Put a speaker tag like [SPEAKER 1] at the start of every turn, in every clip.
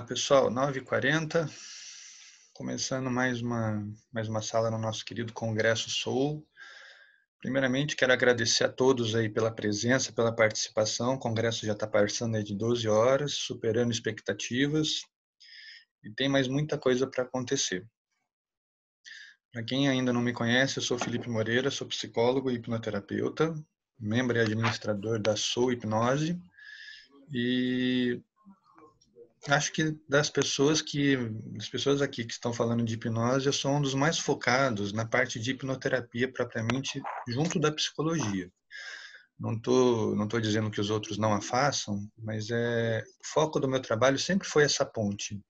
[SPEAKER 1] Pessoal, 9h40, começando mais uma sala no nosso querido Congresso Soul. Primeiramente, quero agradecer a todos aí pela presença, pela participação. O Congresso já está passando aí de 12 horas, superando expectativas, e tem mais muita coisa para acontecer. Para quem ainda não me conhece, eu sou Felipe Moreira, sou psicólogo e hipnoterapeuta, membro e administrador da Soul Hipnose, e acho que das pessoas aqui que estão falando de hipnose, eu sou um dos mais focados na parte de hipnoterapia propriamente junto da psicologia. Não tô dizendo que os outros não a façam, mas o foco do meu trabalho sempre foi essa ponte.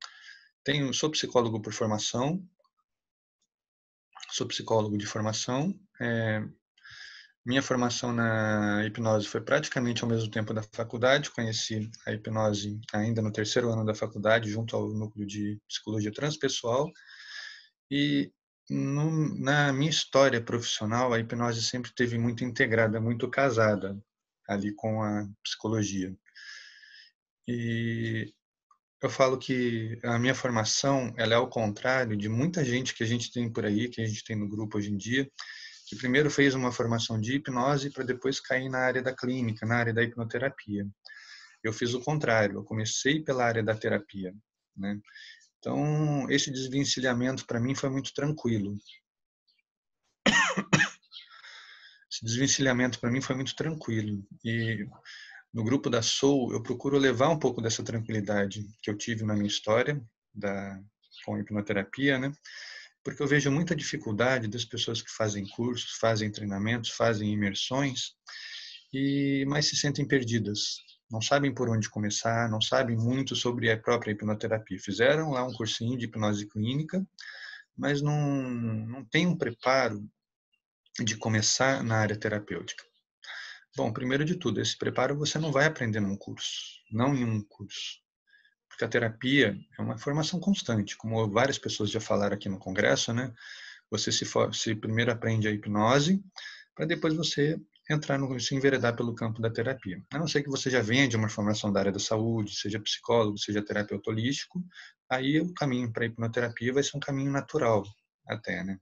[SPEAKER 1] Sou psicólogo por formação, sou psicólogo de formação. Minha formação na hipnose foi praticamente ao mesmo tempo da faculdade. Conheci a hipnose ainda no terceiro ano da faculdade, junto ao núcleo de psicologia transpessoal. E na minha história profissional, a hipnose sempre esteve muito integrada, muito casada ali com a psicologia. E eu falo que a minha formação, ela é ao contrário de muita gente que a gente tem por aí, que a gente tem no grupo hoje em dia, que primeiro fez uma formação de hipnose para depois cair na área da clínica, na área da hipnoterapia. Eu fiz o contrário, eu comecei pela área da terapia, né? Então, esse desvencilhamento para mim foi muito tranquilo. Esse desvencilhamento para mim foi muito tranquilo. E no grupo da Soul, eu procuro levar um pouco dessa tranquilidade que eu tive na minha história com a hipnoterapia, né? Porque eu vejo muita dificuldade das pessoas que fazem cursos, fazem treinamentos, fazem imersões, mas se sentem perdidas. Não sabem por onde começar, não sabem muito sobre a própria hipnoterapia. Fizeram lá um cursinho de hipnose clínica, mas não tem um preparo de começar na área terapêutica. Bom, primeiro de tudo, esse preparo você não vai aprender num curso, não em um curso. Porque a terapia é uma formação constante, como várias pessoas já falaram aqui no congresso, né? Você se primeiro aprende a hipnose, para depois você se enveredar pelo campo da terapia. A não ser que você já venha de uma formação da área da saúde, seja psicólogo, seja terapeuta holístico, aí o caminho para a hipnoterapia vai ser um caminho natural até, né?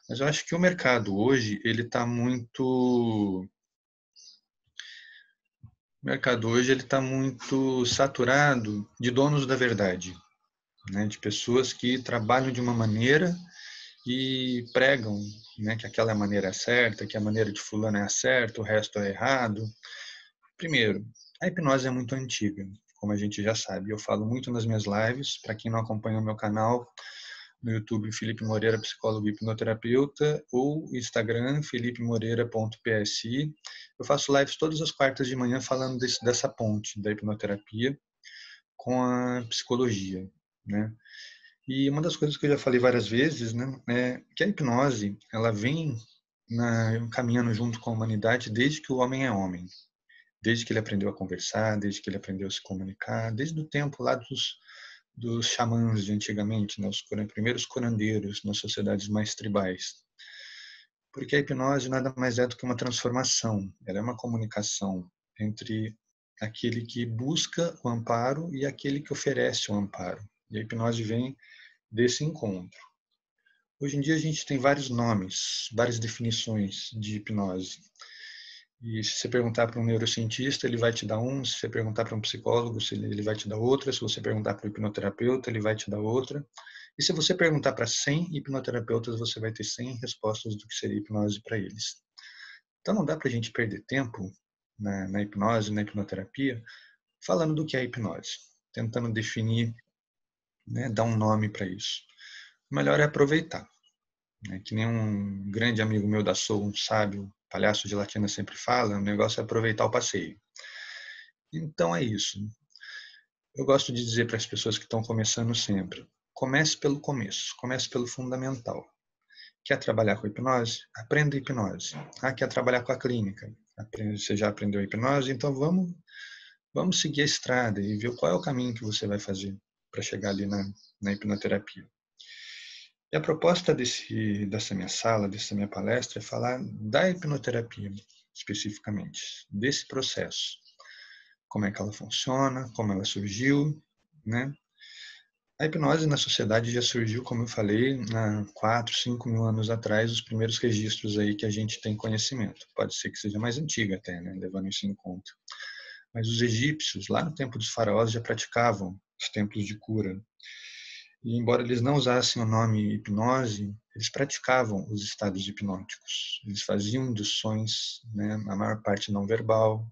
[SPEAKER 1] Mas eu acho que o mercado hoje, ele está muito saturado de donos da verdade, né? De pessoas que trabalham de uma maneira e pregam, né, que aquela maneira é certa, que a maneira de fulano é a certa, o resto é errado. Primeiro, a hipnose é muito antiga, como a gente já sabe. Eu falo muito nas minhas lives, para quem não acompanha o meu canal, no YouTube, Felipe Moreira, psicólogo e hipnoterapeuta, ou Instagram, felipemoreira.psi. Eu faço lives todas as quartas de manhã falando dessa ponte da hipnoterapia com a psicologia, né? E uma das coisas que eu já falei várias vezes, né, é que a hipnose, ela vem caminhando junto com a humanidade desde que o homem é homem. Desde que ele aprendeu a conversar, desde que ele aprendeu a se comunicar, desde o tempo lá dos xamãs de antigamente, né, os primeiros curandeiros nas sociedades mais tribais. Porque a hipnose nada mais é do que uma transformação. Ela é uma comunicação entre aquele que busca o amparo e aquele que oferece o amparo. E a hipnose vem desse encontro. Hoje em dia a gente tem vários nomes, várias definições de hipnose. E se você perguntar para um neurocientista, ele vai te dar um. Se você perguntar para um psicólogo, ele vai te dar outra. Se você perguntar para um hipnoterapeuta, ele vai te dar outra. E se você perguntar para 100 hipnoterapeutas, você vai ter 100 respostas do que seria hipnose para eles. Então não dá para a gente perder tempo na hipnose, na hipnoterapia, falando do que é hipnose, tentando definir, né, dar um nome para isso. O melhor é aproveitar. Né? Que nem um grande amigo meu da Soul, um sábio, palhaço de latina, sempre fala, o negócio é aproveitar o passeio. Então é isso. Eu gosto de dizer para as pessoas que estão começando sempre, comece pelo começo, comece pelo fundamental. Quer trabalhar com hipnose? Aprenda hipnose. Quer trabalhar com a clínica? Você já aprendeu hipnose? Então vamos seguir a estrada e ver qual é o caminho que você vai fazer para chegar ali na hipnoterapia. E a proposta dessa minha sala, dessa minha palestra, é falar da hipnoterapia, especificamente, desse processo. Como é que ela funciona, como ela surgiu, né? A hipnose na sociedade já surgiu, como eu falei, há 4, 5 mil anos atrás, os primeiros registros aí que a gente tem conhecimento. Pode ser que seja mais antiga até, né, levando isso em conta. Mas os egípcios, lá no tempo dos faraós, já praticavam os templos de cura. E embora eles não usassem o nome hipnose, eles praticavam os estados hipnóticos. Eles faziam induções, né, a maior parte não verbal,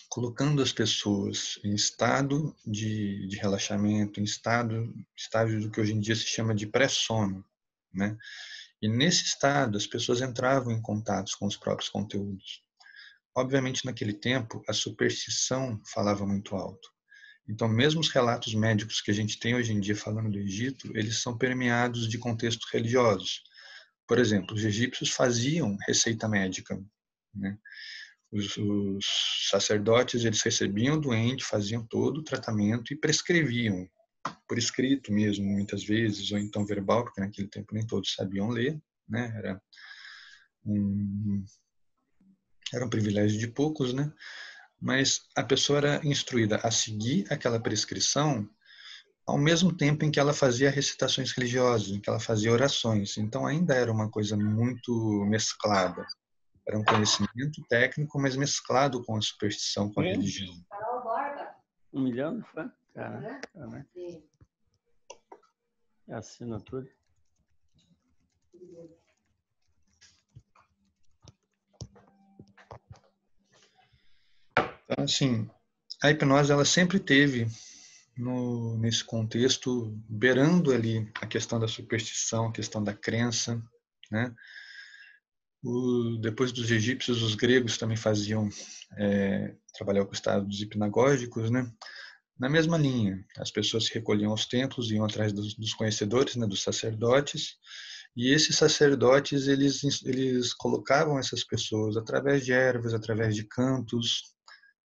[SPEAKER 1] colocando as pessoas em estado de relaxamento, em estágio do que hoje em dia se chama de pré-sono, né? E nesse estado as pessoas entravam em contato com os próprios conteúdos. Obviamente naquele tempo a superstição falava muito alto. Então mesmo os relatos médicos que a gente tem hoje em dia falando do Egito, eles são permeados de contextos religiosos. Por exemplo, os egípcios faziam receita médica, né? Os sacerdotes, eles recebiam o doente, faziam todo o tratamento e prescreviam, por escrito mesmo, muitas vezes, ou então verbal, porque naquele tempo nem todos sabiam ler, né? Um, era um privilégio de poucos, né? Mas a pessoa era instruída a seguir aquela prescrição ao mesmo tempo em que ela fazia recitações religiosas, em que ela fazia orações. Então ainda era uma coisa muito mesclada. Era um conhecimento técnico, mas mesclado com a superstição, com a religião.
[SPEAKER 2] 1 milhão, não foi? Caraca. É assinatura.
[SPEAKER 1] Então, assim, a hipnose ela sempre teve nesse contexto, beirando ali a questão da superstição, a questão da crença, né? Depois dos egípcios, os gregos também faziam trabalhar com estados hipnagógicos, né? Na mesma linha, as pessoas se recolhiam aos templos, iam atrás dos conhecedores, né, dos sacerdotes, e esses sacerdotes eles colocavam essas pessoas através de ervas, através de cantos,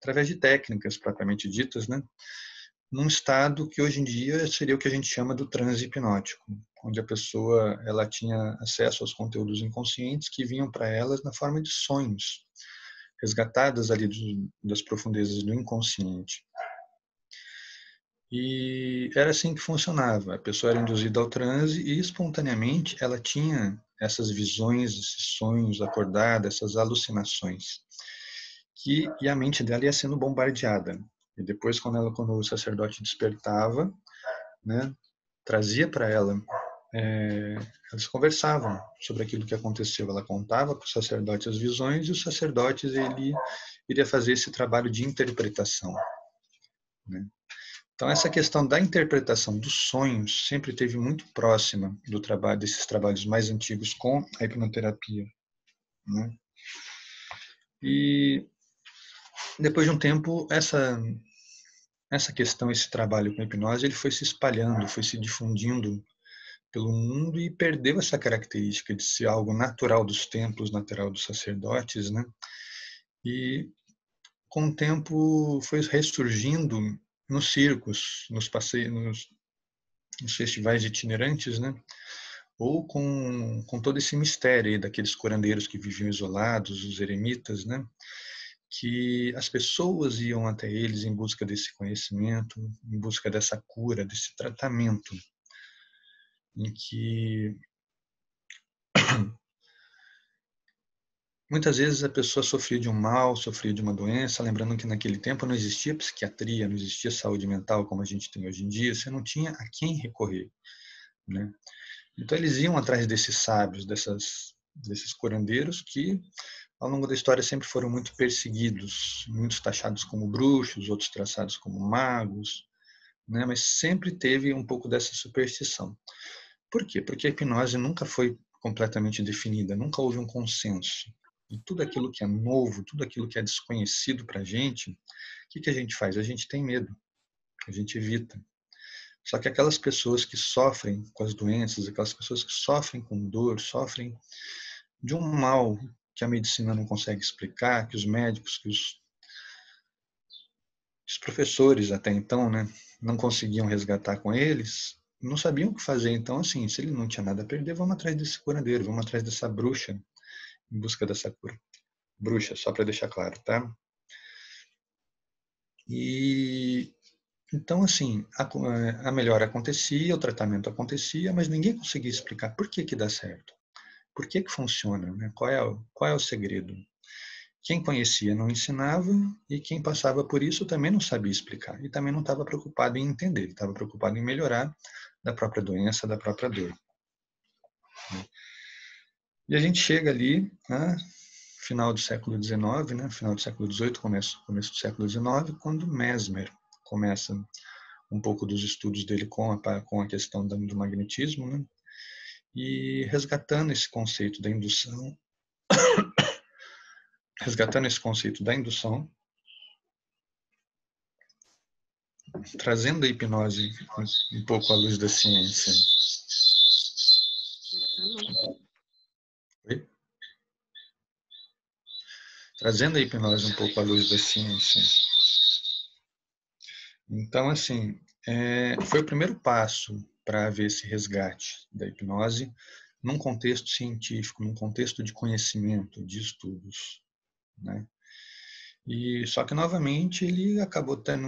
[SPEAKER 1] através de técnicas propriamente ditas, né, num estado que hoje em dia seria o que a gente chama do transe hipnótico, onde a pessoa ela tinha acesso aos conteúdos inconscientes que vinham para elas na forma de sonhos, resgatadas ali das profundezas do inconsciente. E era assim que funcionava. A pessoa era induzida ao transe e espontaneamente ela tinha essas visões, esses sonhos acordados, essas alucinações. E a mente dela ia sendo bombardeada. E depois, quando o sacerdote despertava, né, trazia para ela, eles conversavam sobre aquilo que aconteceu. Ela contava para o sacerdote as visões e o sacerdote ele iria fazer esse trabalho de interpretação, né? Então, essa questão da interpretação dos sonhos sempre esteve muito próxima do trabalho desses trabalhos mais antigos com a hipnoterapia, né? E depois de um tempo, essa questão, esse trabalho com hipnose, ele foi se espalhando, foi se difundindo pelo mundo e perdeu essa característica de ser algo natural dos templos, natural dos sacerdotes, né? E com o tempo foi ressurgindo nos circos, nos passeios, nos festivais itinerantes, né? Ou com todo esse mistério aí daqueles curandeiros que viviam isolados, os eremitas, né? Que as pessoas iam até eles em busca desse conhecimento, em busca dessa cura, desse tratamento, em que muitas vezes a pessoa sofria de um mal, sofria de uma doença, lembrando que naquele tempo não existia psiquiatria, não existia saúde mental como a gente tem hoje em dia, você não tinha a quem recorrer, né? Então eles iam atrás desses sábios, desses curandeiros que ao longo da história sempre foram muito perseguidos, muitos taxados como bruxos, outros traçados como magos, né? Mas sempre teve um pouco dessa superstição. Por quê? Porque a hipnose nunca foi completamente definida, nunca houve um consenso. E tudo aquilo que é novo, tudo aquilo que é desconhecido para a gente, o que a gente faz? A gente tem medo, a gente evita. Só que aquelas pessoas que sofrem com as doenças, aquelas pessoas que sofrem com dor, sofrem de um mal que a medicina não consegue explicar, que os médicos, que os professores até então, né, não conseguiam resgatar com eles, não sabiam o que fazer. Então, assim, se ele não tinha nada a perder, vamos atrás desse curandeiro, vamos atrás dessa bruxa, em busca dessa cura. Bruxa, só para deixar claro, tá? E Então, assim, a melhora acontecia, o tratamento acontecia, mas ninguém conseguia explicar por que que dá certo. Por que que funciona, né? Qual é o segredo? Quem conhecia não ensinava e quem passava por isso também não sabia explicar e também não estava preocupado em entender, ele estava preocupado em melhorar da própria doença, da própria dor. E a gente chega ali, né, final do século XIX, né, final do século XVIII, começo do século XIX, quando Mesmer começa um pouco dos estudos dele com a questão do magnetismo, né, e resgatando esse conceito da indução, trazendo a hipnose um pouco à luz da ciência. Oi? Trazendo a hipnose um pouco à luz da ciência. Então, assim, foi o primeiro passo para haver esse resgate da hipnose num contexto científico, num contexto de conhecimento, de estudos, né? E só que novamente ele acabou tendo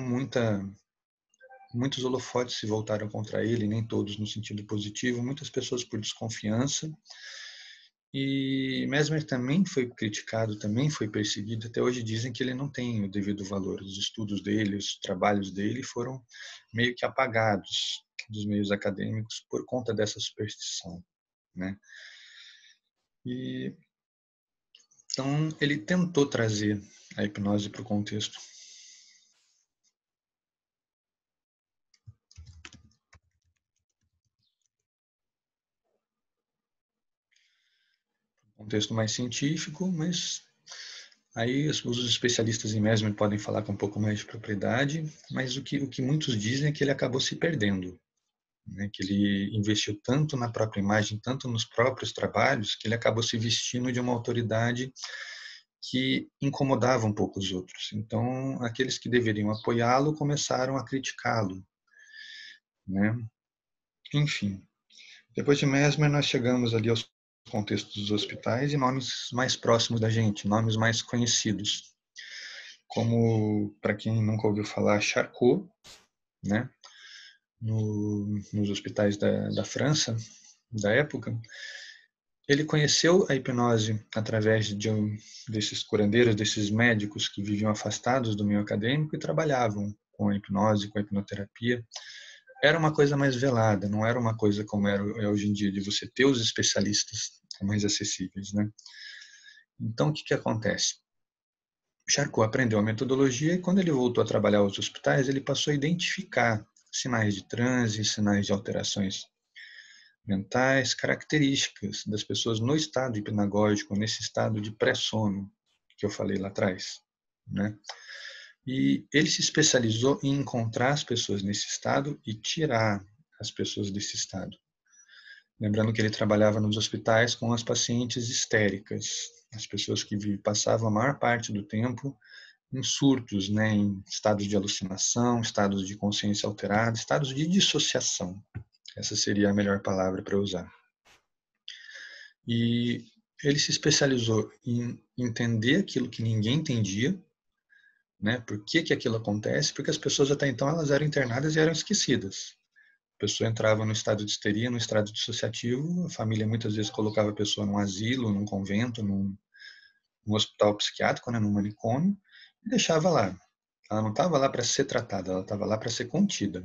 [SPEAKER 1] muitos holofotes se voltaram contra ele, nem todos no sentido positivo, muitas pessoas por desconfiança. E Mesmer também foi criticado, também foi perseguido. Até hoje dizem que ele não tem o devido valor. Os estudos dele, os trabalhos dele foram meio que apagados dos meios acadêmicos por conta dessa superstição, né? E então ele tentou trazer a hipnose para o contexto mais científico, mas aí os especialistas em Mesmer podem falar com um pouco mais de propriedade, mas o que muitos dizem é que ele acabou se perdendo, né? Que ele investiu tanto na própria imagem, tanto nos próprios trabalhos, que ele acabou se vestindo de uma autoridade que incomodava um pouco os outros. Então, aqueles que deveriam apoiá-lo começaram a criticá-lo, né? Enfim, depois de Mesmer, nós chegamos ali aos contextos dos hospitais e nomes mais próximos da gente, nomes mais conhecidos, como, para quem nunca ouviu falar, Charcot, né? Nos hospitais da França, da época. Ele conheceu a hipnose através desses curandeiros, desses médicos que viviam afastados do meio acadêmico e trabalhavam com a hipnose, com a hipnoterapia. Era uma coisa mais velada, não era uma coisa como é hoje em dia, de você ter os especialistas mais acessíveis, né? Então, o que acontece? Charcot aprendeu a metodologia e quando ele voltou a trabalhar aos hospitais, ele passou a identificar sinais de transe, sinais de alterações mentais, características das pessoas no estado hipnagógico, nesse estado de pré-sono que eu falei lá atrás, né? E ele se especializou em encontrar as pessoas nesse estado e tirar as pessoas desse estado. Lembrando que ele trabalhava nos hospitais com as pacientes histéricas, as pessoas que passavam a maior parte do tempo em surtos, né, em estados de alucinação, estados de consciência alterada, estados de dissociação. Essa seria a melhor palavra para usar. E ele se especializou em entender aquilo que ninguém entendia, né? Por que que aquilo acontece? Porque as pessoas até então elas eram internadas e eram esquecidas. A pessoa entrava no estado de histeria, no estado dissociativo, a família muitas vezes colocava a pessoa num asilo, num convento, num hospital psiquiátrico, né, num manicômio, e deixava lá. Ela não estava lá para ser tratada, ela estava lá para ser contida.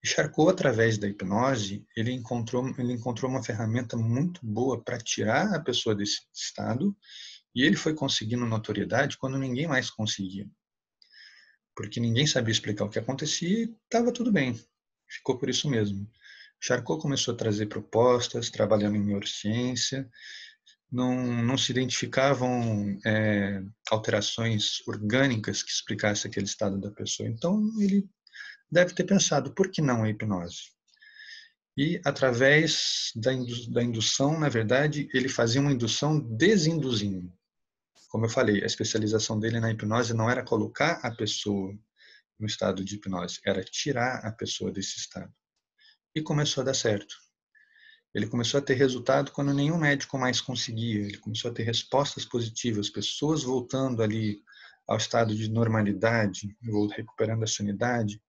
[SPEAKER 1] E Charcot, através da hipnose, ele encontrou uma ferramenta muito boa para tirar a pessoa desse estado, e ele foi conseguindo notoriedade quando ninguém mais conseguia. Porque ninguém sabia explicar o que acontecia e estava tudo bem. Ficou por isso mesmo. Charcot começou a trazer propostas, trabalhando em neurociência, não se identificavam alterações orgânicas que explicassem aquele estado da pessoa. Então, ele deve ter pensado, por que não a hipnose? E, através da indução, na verdade, ele fazia uma indução desinduzindo. Como eu falei, a especialização dele na hipnose não era colocar a pessoa no estado de hipnose, era tirar a pessoa desse estado. E começou a dar certo. Ele começou a ter resultado quando nenhum médico mais conseguia. Ele começou a ter respostas positivas, pessoas voltando ali ao estado de normalidade, recuperando a sanidade,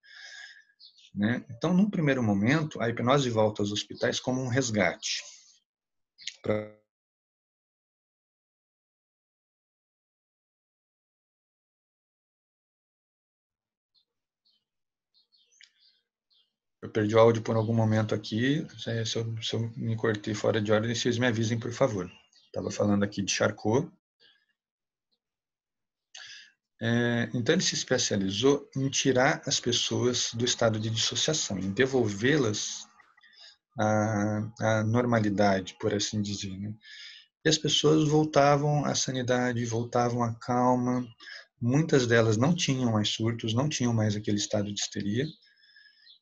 [SPEAKER 1] né? Então, num primeiro momento, a hipnose volta aos hospitais como um resgate. Eu perdi o áudio por algum momento aqui. Se eu me cortei fora de ordem, vocês me avisem, por favor. Estava falando aqui de Charcot. Então, ele se especializou em tirar as pessoas do estado de dissociação, em devolvê-las à normalidade, por assim dizer, né? E as pessoas voltavam à sanidade, voltavam à calma. Muitas delas não tinham mais surtos, não tinham mais aquele estado de histeria.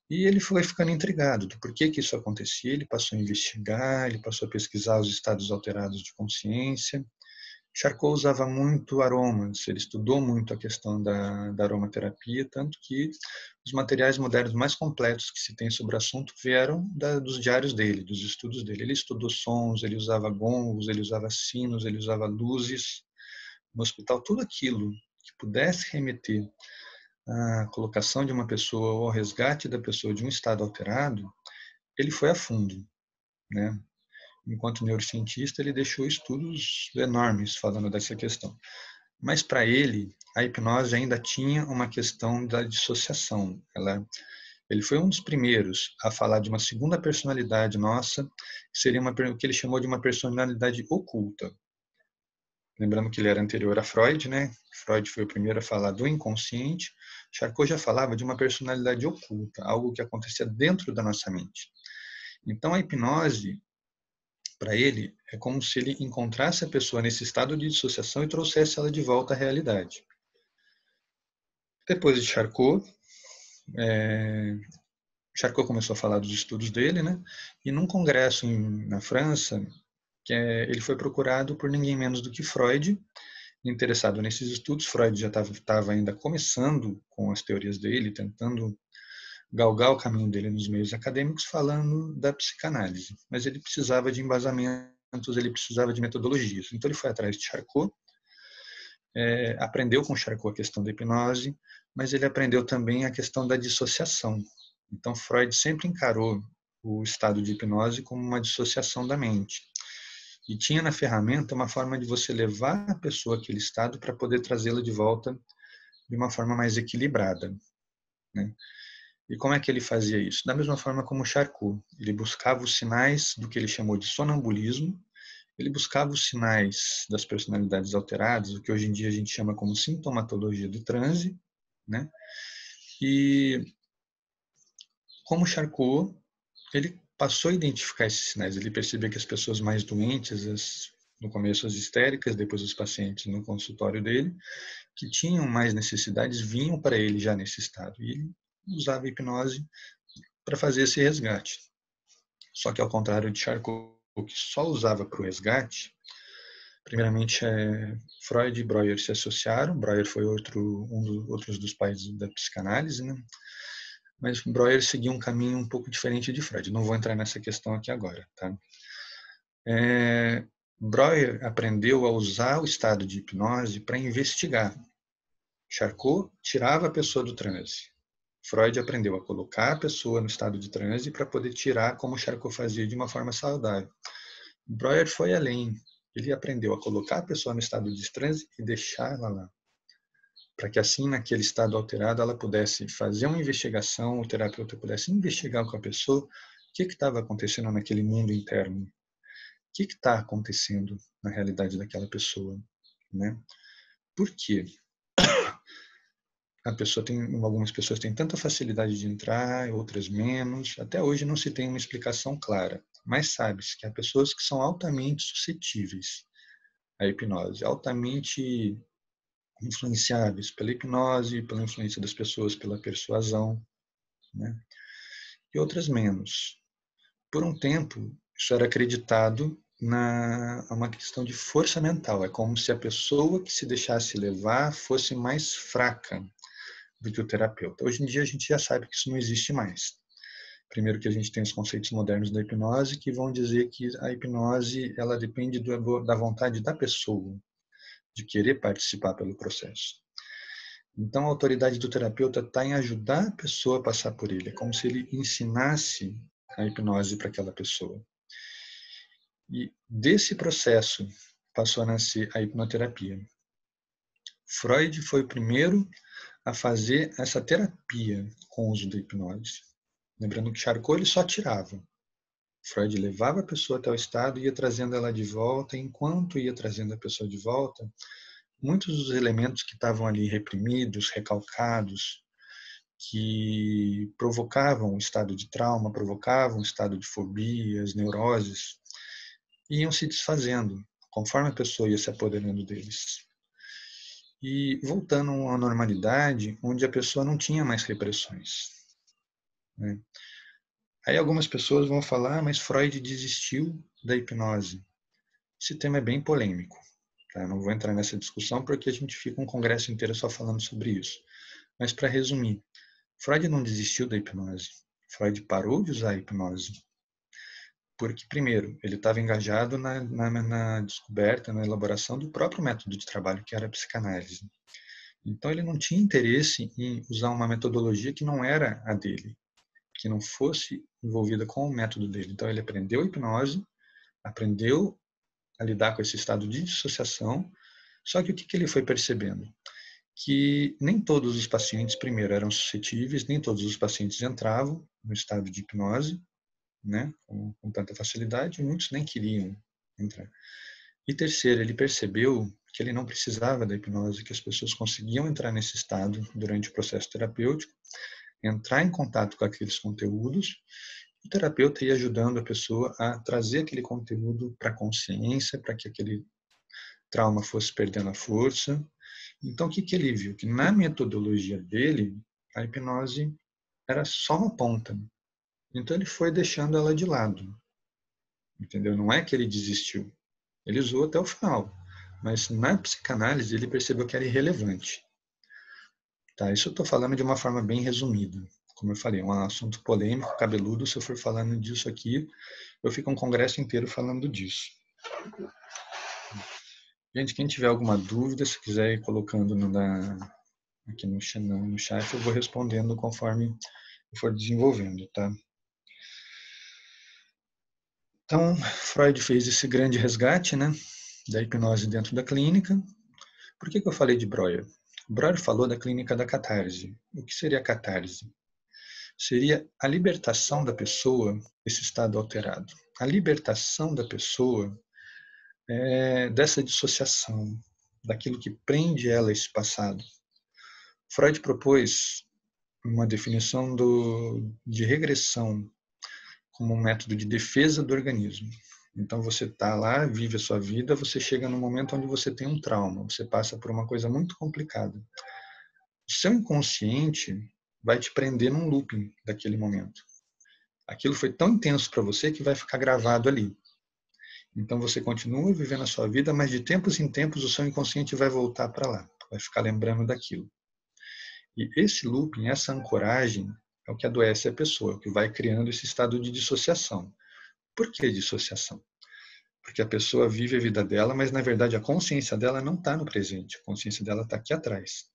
[SPEAKER 1] E ele foi ficando intrigado do porquê que isso acontecia. Ele passou a investigar, ele passou a pesquisar os estados alterados de consciência. Charcot usava muito aromas, ele estudou muito a questão da aromaterapia, tanto que os materiais modernos mais completos que se tem sobre o assunto vieram dos diários dele, dos estudos dele. Ele estudou sons, ele usava gongos, ele usava sinos, ele usava luzes no hospital, tudo aquilo que pudesse remeter à colocação de uma pessoa ou ao resgate da pessoa de um estado alterado, ele foi a fundo, né? Enquanto neurocientista, ele deixou estudos enormes falando dessa questão. Mas para ele, a hipnose ainda tinha uma questão da dissociação. Ele foi um dos primeiros a falar de uma segunda personalidade nossa, que seria o que ele chamou de uma personalidade oculta. Lembrando que ele era anterior a Freud, né? Freud foi o primeiro a falar do inconsciente. Charcot já falava de uma personalidade oculta, algo que acontecia dentro da nossa mente. Então, a hipnose, para ele, é como se ele encontrasse a pessoa nesse estado de dissociação e trouxesse ela de volta à realidade. Depois de Charcot, Charcot começou a falar dos estudos dele, né? E num congresso na França, ele foi procurado por ninguém menos do que Freud, interessado nesses estudos. Freud já estava ainda começando com as teorias dele, tentando galgar o caminho dele nos meios acadêmicos, falando da psicanálise. Mas ele precisava de embasamentos, ele precisava de metodologias. Então ele foi atrás de Charcot, aprendeu com Charcot a questão da hipnose, mas ele aprendeu também a questão da dissociação. Então Freud sempre encarou o estado de hipnose como uma dissociação da mente. E tinha na ferramenta uma forma de você levar a pessoa àquele estado para poder trazê-la de volta de uma forma mais equilibrada, né? E como é que ele fazia isso? Da mesma forma como Charcot. Ele buscava os sinais do que ele chamou de sonambulismo, ele buscava os sinais das personalidades alteradas, o que hoje em dia a gente chama como sintomatologia do transe, né? E como Charcot, ele passou a identificar esses sinais. Ele percebia que as pessoas mais doentes, no começo as histéricas, depois os pacientes no consultório dele, que tinham mais necessidades, vinham para ele já nesse estado. E ele usava a hipnose para fazer esse resgate. Só que ao contrário de Charcot, que só usava para o resgate, primeiramente Freud e Breuer se associaram. Breuer foi outros dos pais da psicanálise, né? Mas Breuer seguiu um caminho um pouco diferente de Freud. Não vou entrar nessa questão aqui agora, tá? Breuer aprendeu a usar o estado de hipnose para investigar. Charcot tirava a pessoa do transe. Freud aprendeu a colocar a pessoa no estado de transe para poder tirar, como Charcot fazia, de uma forma saudável. Breuer foi além. Ele aprendeu a colocar a pessoa no estado de transe e deixar ela lá, para que assim, naquele estado alterado, ela pudesse fazer uma investigação, o terapeuta pudesse investigar com a pessoa o que estava acontecendo naquele mundo interno, o que está acontecendo na realidade daquela pessoa, né? Por quê? Algumas pessoas têm tanta facilidade de entrar, outras menos. Até hoje não se tem uma explicação clara, mas sabe-se que há pessoas que são altamente suscetíveis à hipnose, altamente influenciáveis pela hipnose, pela influência das pessoas, pela persuasão, né? E outras menos. Por um tempo, isso era acreditado a uma questão de força mental. É como se a pessoa que se deixasse levar fosse mais fraca do que o terapeuta. Hoje em dia a gente já sabe que isso não existe mais. Primeiro que a gente tem os conceitos modernos da hipnose que vão dizer que a hipnose ela depende da vontade da pessoa de querer participar pelo processo. Então, a autoridade do terapeuta está em ajudar a pessoa a passar por ele. É como se ele ensinasse a hipnose para aquela pessoa. E desse processo passou a nascer a hipnoterapia. Freud foi o primeiro a fazer essa terapia com o uso da hipnose. Lembrando que Charcot ele só tirava. Freud levava a pessoa até o estado e ia trazendo ela de volta. E enquanto ia trazendo a pessoa de volta, muitos dos elementos que estavam ali reprimidos, recalcados, que provocavam um estado de trauma, provocavam um estado de fobias, neuroses, iam se desfazendo conforme a pessoa ia se apoderando deles. E voltando à normalidade, onde a pessoa não tinha mais repressões, né? Aí algumas pessoas vão falar, mas Freud desistiu da hipnose. Esse tema é bem polêmico, tá? Não vou entrar nessa discussão porque a gente fica um congresso inteiro só falando sobre isso. Mas para resumir, Freud não desistiu da hipnose. Freud parou de usar a hipnose. Porque, primeiro, ele estava engajado na descoberta, na elaboração do próprio método de trabalho, que era a psicanálise. Então, ele não tinha interesse em usar uma metodologia que não era a dele, que não fosse envolvida com o método dele. Então, ele aprendeu a hipnose, aprendeu a lidar com esse estado de dissociação, só que o que ele foi percebendo? Que nem todos os pacientes, primeiro, eram suscetíveis, nem todos os pacientes entravam no estado de hipnose, né, com tanta facilidade, e muitos nem queriam entrar. E terceiro, ele percebeu que ele não precisava da hipnose, que as pessoas conseguiam entrar nesse estado durante o processo terapêutico, entrar em contato com aqueles conteúdos, e o terapeuta ia ajudando a pessoa a trazer aquele conteúdo para a consciência, para que aquele trauma fosse perdendo a força. Então, o que ele viu? Que na metodologia dele, a hipnose era só uma ponta. Então, ele foi deixando ela de lado. Entendeu? Não é que ele desistiu. Ele usou até o final. Mas na psicanálise, ele percebeu que era irrelevante. Tá? Isso eu estou falando de uma forma bem resumida. Como eu falei, é um assunto polêmico, cabeludo. Se eu for falando disso aqui, eu fico um congresso inteiro falando disso. Gente, quem tiver alguma dúvida, se quiser ir colocando aqui no chat, eu vou respondendo conforme eu for desenvolvendo, tá? Então, Freud fez esse grande resgate, né, da hipnose dentro da clínica. Por que eu falei de Breuer? Breuer falou da clínica da catarse. O que seria a catarse? Seria a libertação da pessoa desse estado alterado. A libertação da pessoa dessa dissociação, daquilo que prende ela a esse passado. Freud propôs uma definição de regressão como um método de defesa do organismo. Então você está lá, vive a sua vida, você chega num momento onde você tem um trauma, você passa por uma coisa muito complicada. O seu inconsciente vai te prender num looping daquele momento. Aquilo foi tão intenso para você que vai ficar gravado ali. Então você continua vivendo a sua vida, mas de tempos em tempos o seu inconsciente vai voltar para lá, vai ficar lembrando daquilo. E esse looping, essa ancoragem, é o que adoece a pessoa, que vai criando esse estado de dissociação. Por que dissociação? Porque a pessoa vive a vida dela, mas na verdade a consciência dela não está no presente, a consciência dela está aqui atrás.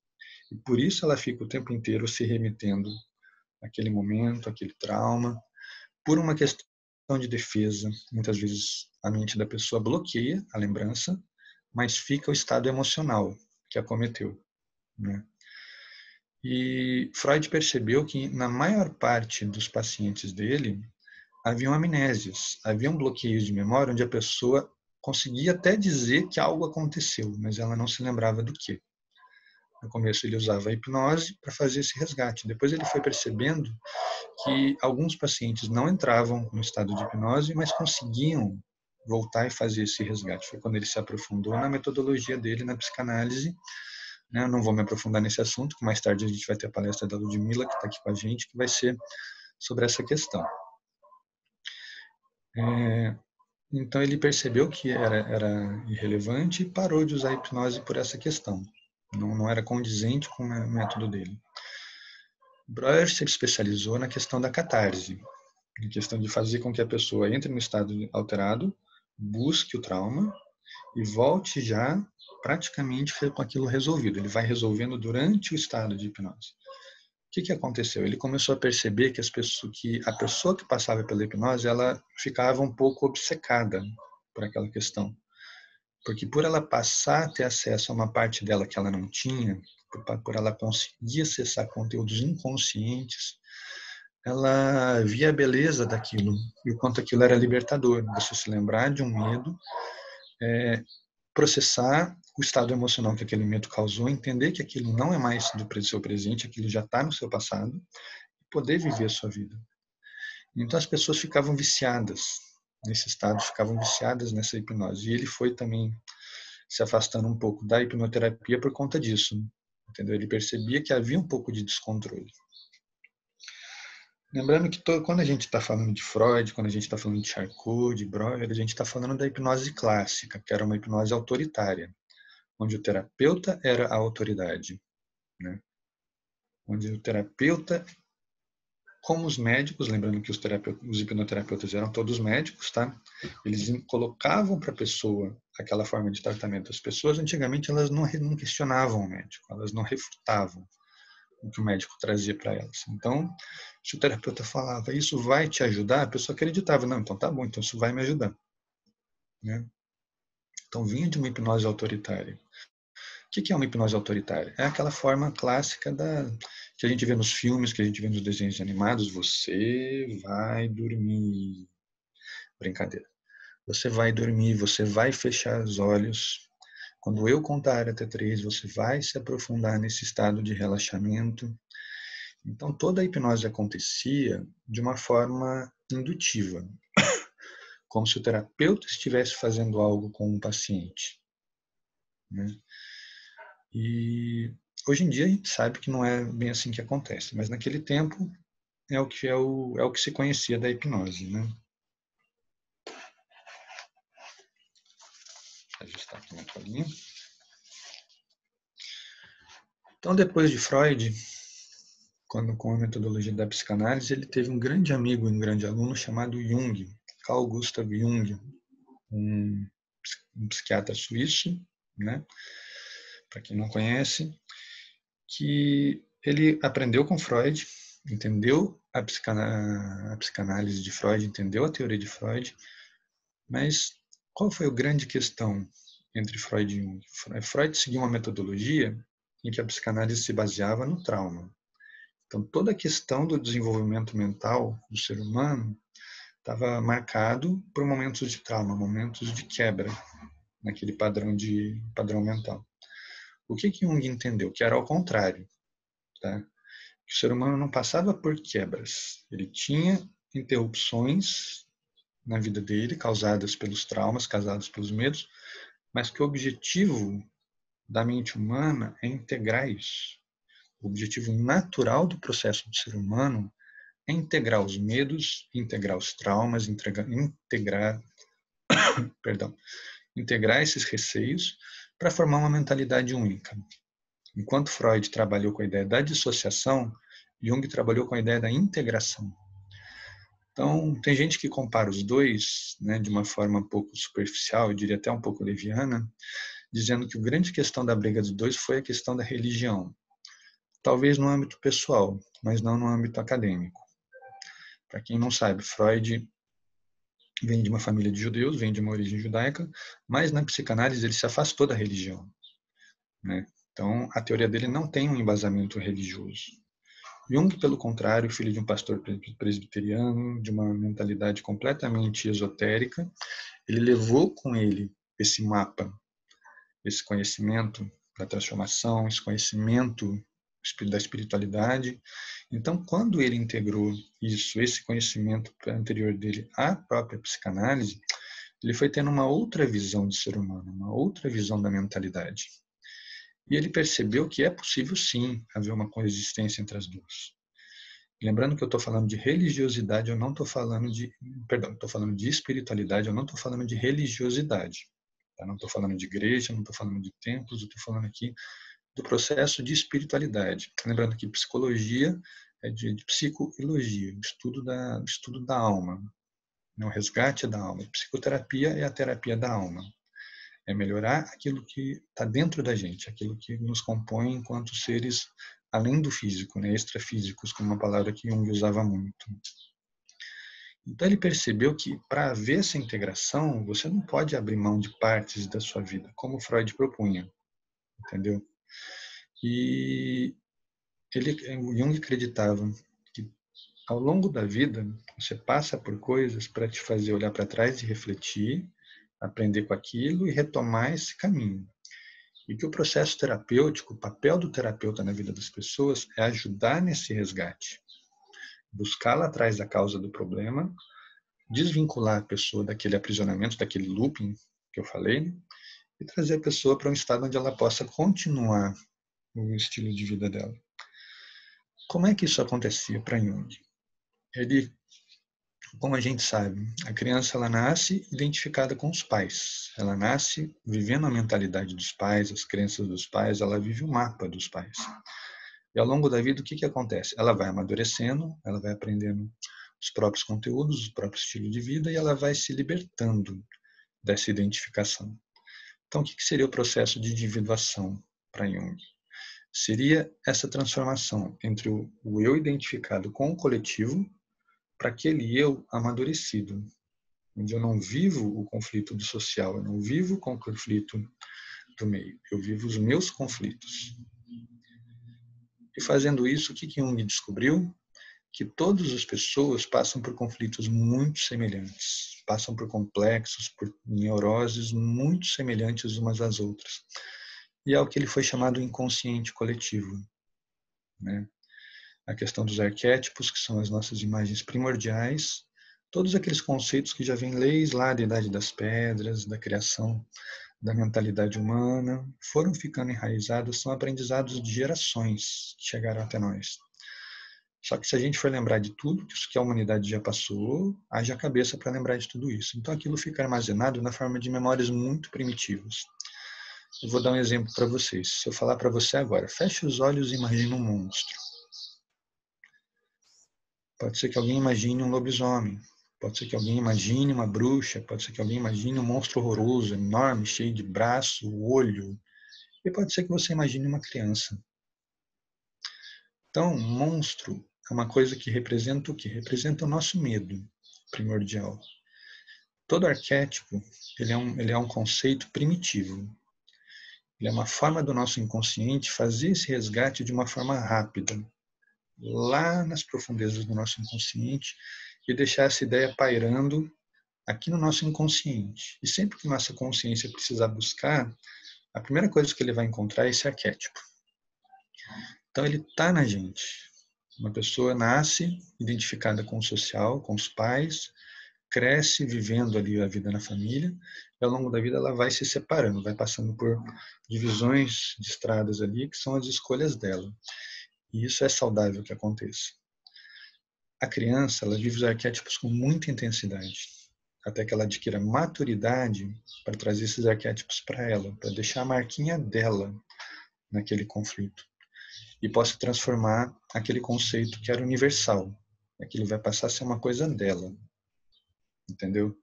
[SPEAKER 1] E por isso ela fica o tempo inteiro se remetendo àquele momento, àquele trauma, por uma questão de defesa. Muitas vezes a mente da pessoa bloqueia a lembrança, mas fica o estado emocional que acometeu, né? E Freud percebeu que na maior parte dos pacientes dele haviam amnésias, haviam bloqueios de memória onde a pessoa conseguia até dizer que algo aconteceu, mas ela não se lembrava do que. No começo ele usava a hipnose para fazer esse resgate. Depois ele foi percebendo que alguns pacientes não entravam no estado de hipnose, mas conseguiam voltar e fazer esse resgate. Foi quando ele se aprofundou na metodologia dele, na psicanálise. Eu não vou me aprofundar nesse assunto, que mais tarde a gente vai ter a palestra da Ludmilla, que está aqui com a gente, que vai ser sobre essa questão. Então ele percebeu que era irrelevante e parou de usar a hipnose por essa questão. Não era condizente com o método dele. Breuer se especializou na questão da catarse, na questão de fazer com que a pessoa entre no estado alterado, busque o trauma e volte já praticamente com aquilo resolvido. Ele vai resolvendo durante o estado de hipnose. O que aconteceu? Ele começou a perceber que a pessoa que passava pela hipnose, ela ficava um pouco obcecada por aquela questão. Porque por ela passar a ter acesso a uma parte dela que ela não tinha, por ela conseguir acessar conteúdos inconscientes, ela via a beleza daquilo e o quanto aquilo era libertador. Você se lembrar de um medo, processar o estado emocional que aquele medo causou, entender que aquilo não é mais do seu presente, aquilo já está no seu passado, e poder viver a sua vida. Então as pessoas ficavam viciadas nesse estado, ficavam viciadas nessa hipnose. E ele foi também se afastando um pouco da hipnoterapia por conta disso, entendeu? Ele percebia que havia um pouco de descontrole. Lembrando que quando a gente está falando de Freud, quando a gente está falando de Charcot, de Breuer, a gente está falando da hipnose clássica, que era uma hipnose autoritária, onde o terapeuta era a autoridade, né? Onde o terapeuta, como os médicos, lembrando que os hipnoterapeutas eram todos médicos, tá? Eles colocavam para a pessoa aquela forma de tratamento. As pessoas, antigamente, elas não questionavam o médico, elas não refutavam o que o médico trazia para elas. Então, se o terapeuta falava, isso vai te ajudar, a pessoa acreditava, não, então tá bom, então isso vai me ajudar, né? Então, vinha de uma hipnose autoritária. O que é uma hipnose autoritária? É aquela forma clássica que a gente vê nos filmes, que a gente vê nos desenhos animados, você vai dormir. Brincadeira. Você vai dormir, você vai fechar os olhos. Quando eu contar até 3, você vai se aprofundar nesse estado de relaxamento. Então, toda a hipnose acontecia de uma forma indutiva, como se o terapeuta estivesse fazendo algo com o paciente, né? E hoje em dia a gente sabe que não é bem assim que acontece, mas naquele tempo é o que se conhecia da hipnose, né? Vou ajustar aqui na colinha. Então, depois de Freud, com a metodologia da psicanálise, ele teve um grande amigo e um grande aluno chamado Jung, Carl Gustav Jung, um psiquiatra suíço, né? Para quem não conhece, que ele aprendeu com Freud, entendeu a psicanálise de Freud, entendeu a teoria de Freud, mas qual foi a grande questão entre Freud e Jung? Freud seguiu uma metodologia em que a psicanálise se baseava no trauma. Então, toda a questão do desenvolvimento mental do ser humano estava marcado por momentos de trauma, momentos de quebra naquele padrão mental. O que Jung entendeu? Que era ao contrário, tá? Que o ser humano não passava por quebras, ele tinha interrupções na vida dele causadas pelos traumas, causadas pelos medos, mas que o objetivo da mente humana é integrar isso. O objetivo natural do processo do ser humano é integrar os medos, integrar os traumas, integrar esses receios para formar uma mentalidade única. Enquanto Freud trabalhou com a ideia da dissociação, Jung trabalhou com a ideia da integração. Então, tem gente que compara os dois, né, de uma forma um pouco superficial, eu diria até um pouco leviana, dizendo que a grande questão da briga dos dois foi a questão da religião. Talvez no âmbito pessoal, mas não no âmbito acadêmico. Para quem não sabe, Freud vem de uma família de judeus, vem de uma origem judaica, mas na psicanálise ele se afastou da religião, né? Então, a teoria dele não tem um embasamento religioso. Jung, pelo contrário, filho de um pastor presbiteriano, de uma mentalidade completamente esotérica, ele levou com ele esse mapa, esse conhecimento da transformação, esse conhecimento da espiritualidade. Então, quando ele integrou isso, esse conhecimento anterior dele à própria psicanálise, ele foi tendo uma outra visão de ser humano, uma outra visão da mentalidade. E ele percebeu que é possível, sim, haver uma coexistência entre as duas. Lembrando que eu estou falando de religiosidade, eu não estou falando de... Perdão, estou falando de espiritualidade, eu não estou falando de religiosidade. Eu não estou falando de igreja, não estou falando de templos, eu estou falando aqui do processo de espiritualidade. Lembrando que psicologia é de psicoelogia, o estudo da alma, o resgate da alma. Psicoterapia é a terapia da alma. É melhorar aquilo que está dentro da gente, aquilo que nos compõe enquanto seres além do físico, né? Extrafísicos, como uma palavra que Jung usava muito. Então ele percebeu que para haver essa integração, você não pode abrir mão de partes da sua vida, como Freud propunha, entendeu? E o Jung acreditava que ao longo da vida, você passa por coisas para te fazer olhar para trás e refletir, aprender com aquilo e retomar esse caminho. E que o processo terapêutico, o papel do terapeuta na vida das pessoas é ajudar nesse resgate. Buscar lá atrás da causa do problema, desvincular a pessoa daquele aprisionamento, daquele looping que eu falei, e trazer a pessoa para um estado onde ela possa continuar o estilo de vida dela. Como é que isso acontecia para Jung? Ele, como a gente sabe, a criança ela nasce identificada com os pais. Ela nasce vivendo a mentalidade dos pais, as crenças dos pais, ela vive o mapa dos pais. E ao longo da vida, o que acontece? Ela vai amadurecendo, ela vai aprendendo os próprios conteúdos, o próprio estilo de vida e ela vai se libertando dessa identificação. Então, o que seria o processo de individuação para Jung? Seria essa transformação entre o eu identificado com o coletivo para aquele eu amadurecido, onde eu não vivo o conflito do social, eu não vivo o conflito do meio, eu vivo os meus conflitos. E fazendo isso, o que Jung descobriu? Que todas as pessoas passam por conflitos muito semelhantes, passam por complexos, por neuroses muito semelhantes umas às outras. E é o que ele foi chamado inconsciente coletivo, né? A questão dos arquétipos, que são as nossas imagens primordiais, todos aqueles conceitos que já vêm leis lá da Idade das Pedras, da criação da mentalidade humana, foram ficando enraizados, são aprendizados de gerações que chegaram até nós. Só que se a gente for lembrar de tudo que a humanidade já passou, haja cabeça para lembrar de tudo isso. Então aquilo fica armazenado na forma de memórias muito primitivas. Eu vou dar um exemplo para vocês. Se eu falar para você agora, feche os olhos e imagine um monstro. Pode ser que alguém imagine um lobisomem. Pode ser que alguém imagine uma bruxa. Pode ser que alguém imagine um monstro horroroso, enorme, cheio de braço, olho. E pode ser que você imagine uma criança. Então, monstro é uma coisa que representa o quê? Representa o nosso medo primordial. Todo arquétipo, ele é um conceito primitivo. Ele é uma forma do nosso inconsciente fazer esse resgate de uma forma rápida, lá nas profundezas do nosso inconsciente, e deixar essa ideia pairando aqui no nosso inconsciente. E sempre que nossa consciência precisar buscar, a primeira coisa que ele vai encontrar é esse arquétipo. Então ele está na gente. Uma pessoa nasce identificada com o social, com os pais, cresce vivendo ali a vida na família, e ao longo da vida ela vai se separando, vai passando por divisões de estradas ali, que são as escolhas dela. E isso é saudável que aconteça. A criança, ela vive os arquétipos com muita intensidade, até que ela adquira maturidade para trazer esses arquétipos para ela, para deixar a marquinha dela naquele conflito. E possa transformar aquele conceito que era universal. Aquilo vai passar a ser uma coisa dela. Entendeu?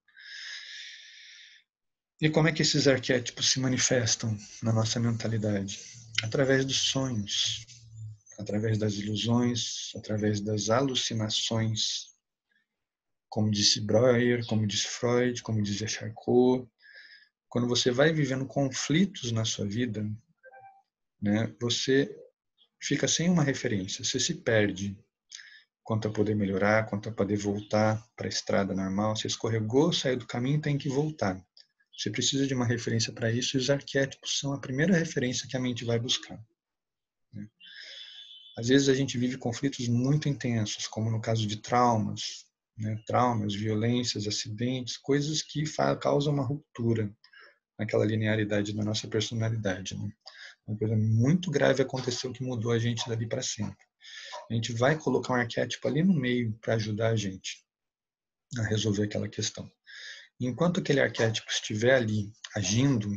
[SPEAKER 1] E como é que esses arquétipos se manifestam na nossa mentalidade? Através dos sonhos, através das ilusões, através das alucinações. Como disse Breuer, como disse Freud, como dizia Charcot, quando você vai vivendo conflitos na sua vida, né, você fica sem uma referência, você se perde quanto a poder melhorar, quanto a poder voltar para a estrada normal. Você escorregou, saiu do caminho, tem que voltar. Você precisa de uma referência para isso, e os arquétipos são a primeira referência que a mente vai buscar. Às vezes a gente vive conflitos muito intensos, como no caso de traumas, né? Traumas, violências, acidentes, coisas que causam uma ruptura naquela linearidade da nossa personalidade. Né? Uma coisa muito grave aconteceu que mudou a gente dali para sempre. A gente vai colocar um arquétipo ali no meio para ajudar a gente a resolver aquela questão. Enquanto aquele arquétipo estiver ali agindo,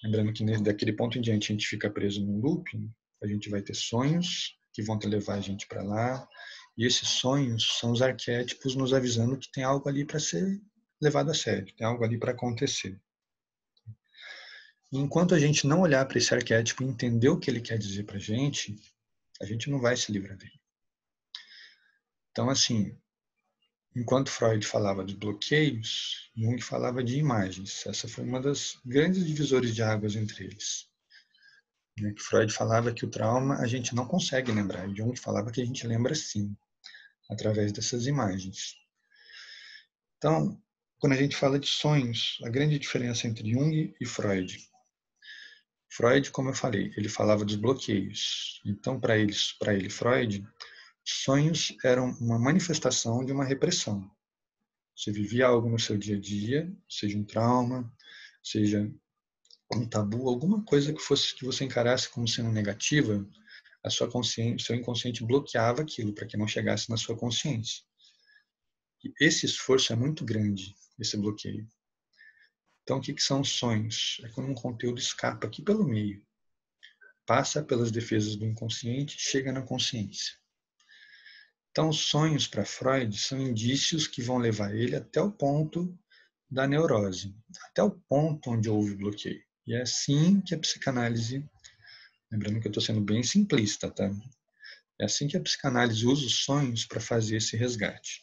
[SPEAKER 1] lembrando que daquele ponto em diante a gente fica preso num looping, a gente vai ter sonhos que vão levar a gente para lá, e esses sonhos são os arquétipos nos avisando que tem algo ali para ser levado a sério, tem algo ali para acontecer. E enquanto a gente não olhar para esse arquétipo e entender o que ele quer dizer para a gente não vai se livrar dele. Então, assim, enquanto Freud falava de bloqueios, Jung falava de imagens. Essa foi uma das grandes divisores de águas entre eles. Que Freud falava que o trauma a gente não consegue lembrar, e Jung falava que a gente lembra sim, através dessas imagens. Então, quando a gente fala de sonhos, a grande diferença entre Jung e Freud. Freud, como eu falei, ele falava dos bloqueios. Então, para ele, Freud, sonhos eram uma manifestação de uma repressão. Você vivia algo no seu dia a dia, seja um trauma, seja um tabu, alguma coisa que você encarasse como sendo negativa, a sua consciência, o seu inconsciente bloqueava aquilo para que não chegasse na sua consciência. E esse esforço é muito grande, esse bloqueio. Então, o que são os sonhos? É quando um conteúdo escapa aqui pelo meio, passa pelas defesas do inconsciente e chega na consciência. Então, os sonhos para Freud são indícios que vão levar ele até o ponto da neurose, até o ponto onde houve bloqueio. E é assim que a psicanálise, lembrando que eu estou sendo bem simplista, tá? É assim que a psicanálise usa os sonhos para fazer esse resgate.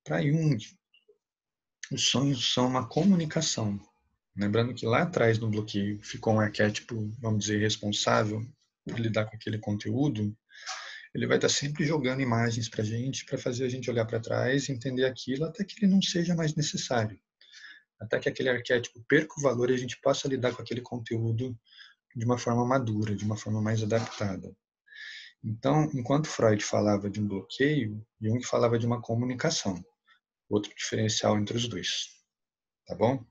[SPEAKER 1] Para Jung, os sonhos são uma comunicação. Lembrando que lá atrás no bloqueio ficou um arquétipo, vamos dizer, responsável por lidar com aquele conteúdo, ele vai estar sempre jogando imagens para a gente, para fazer a gente olhar para trás e entender aquilo até que ele não seja mais necessário. Até que aquele arquétipo perca o valor e a gente possa lidar com aquele conteúdo de uma forma madura, de uma forma mais adaptada. Então, enquanto Freud falava de um bloqueio, Jung falava de uma comunicação. Outro diferencial entre os dois. Tá bom?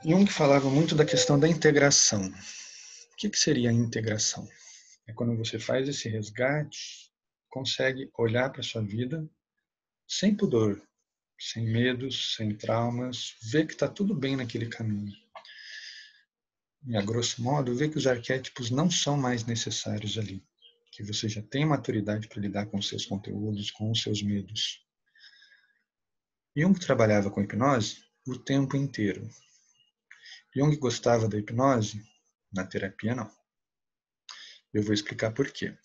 [SPEAKER 1] Jung falava muito da questão da integração. O que seria a integração? É quando você faz esse resgate, consegue olhar para a sua vida sem pudor, sem medos, sem traumas, ver que está tudo bem naquele caminho. E, a grosso modo, ver que os arquétipos não são mais necessários ali. Que você já tem maturidade para lidar com os seus conteúdos, com os seus medos. Jung trabalhava com hipnose o tempo inteiro. Jung gostava da hipnose? Na terapia, não. Eu vou explicar por quê.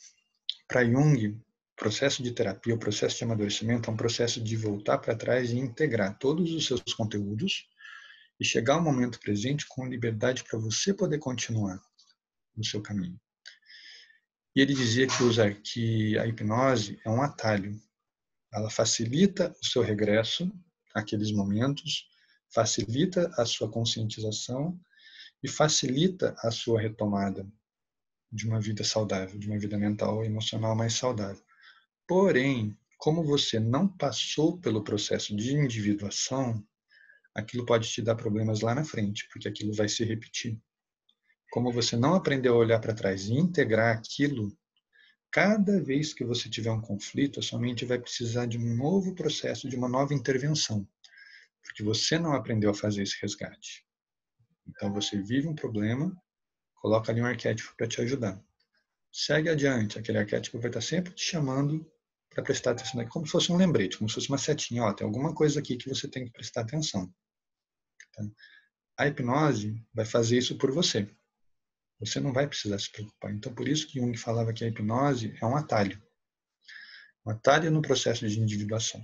[SPEAKER 1] Para Jung, o processo de terapia, o processo de amadurecimento é um processo de voltar para trás e integrar todos os seus conteúdos e chegar ao momento presente com liberdade para você poder continuar no seu caminho. E ele dizia que a hipnose é um atalho. Ela facilita o seu regresso àqueles momentos, facilita a sua conscientização e facilita a sua retomada de uma vida saudável, de uma vida mental e emocional mais saudável. Porém, como você não passou pelo processo de individuação, aquilo pode te dar problemas lá na frente, porque aquilo vai se repetir. Como você não aprendeu a olhar para trás e integrar aquilo, cada vez que você tiver um conflito, a sua mente vai precisar de um novo processo, de uma nova intervenção, porque você não aprendeu a fazer esse resgate. Então você vive um problema, coloca ali um arquétipo para te ajudar. Segue adiante, aquele arquétipo vai estar sempre te chamando para prestar atenção, como se fosse um lembrete, como se fosse uma setinha. Ó, tem alguma coisa aqui que você tem que prestar atenção. Tá? A hipnose vai fazer isso por você. Você não vai precisar se preocupar. Então, por isso que Jung falava que a hipnose é um atalho. Um atalho no processo de individuação.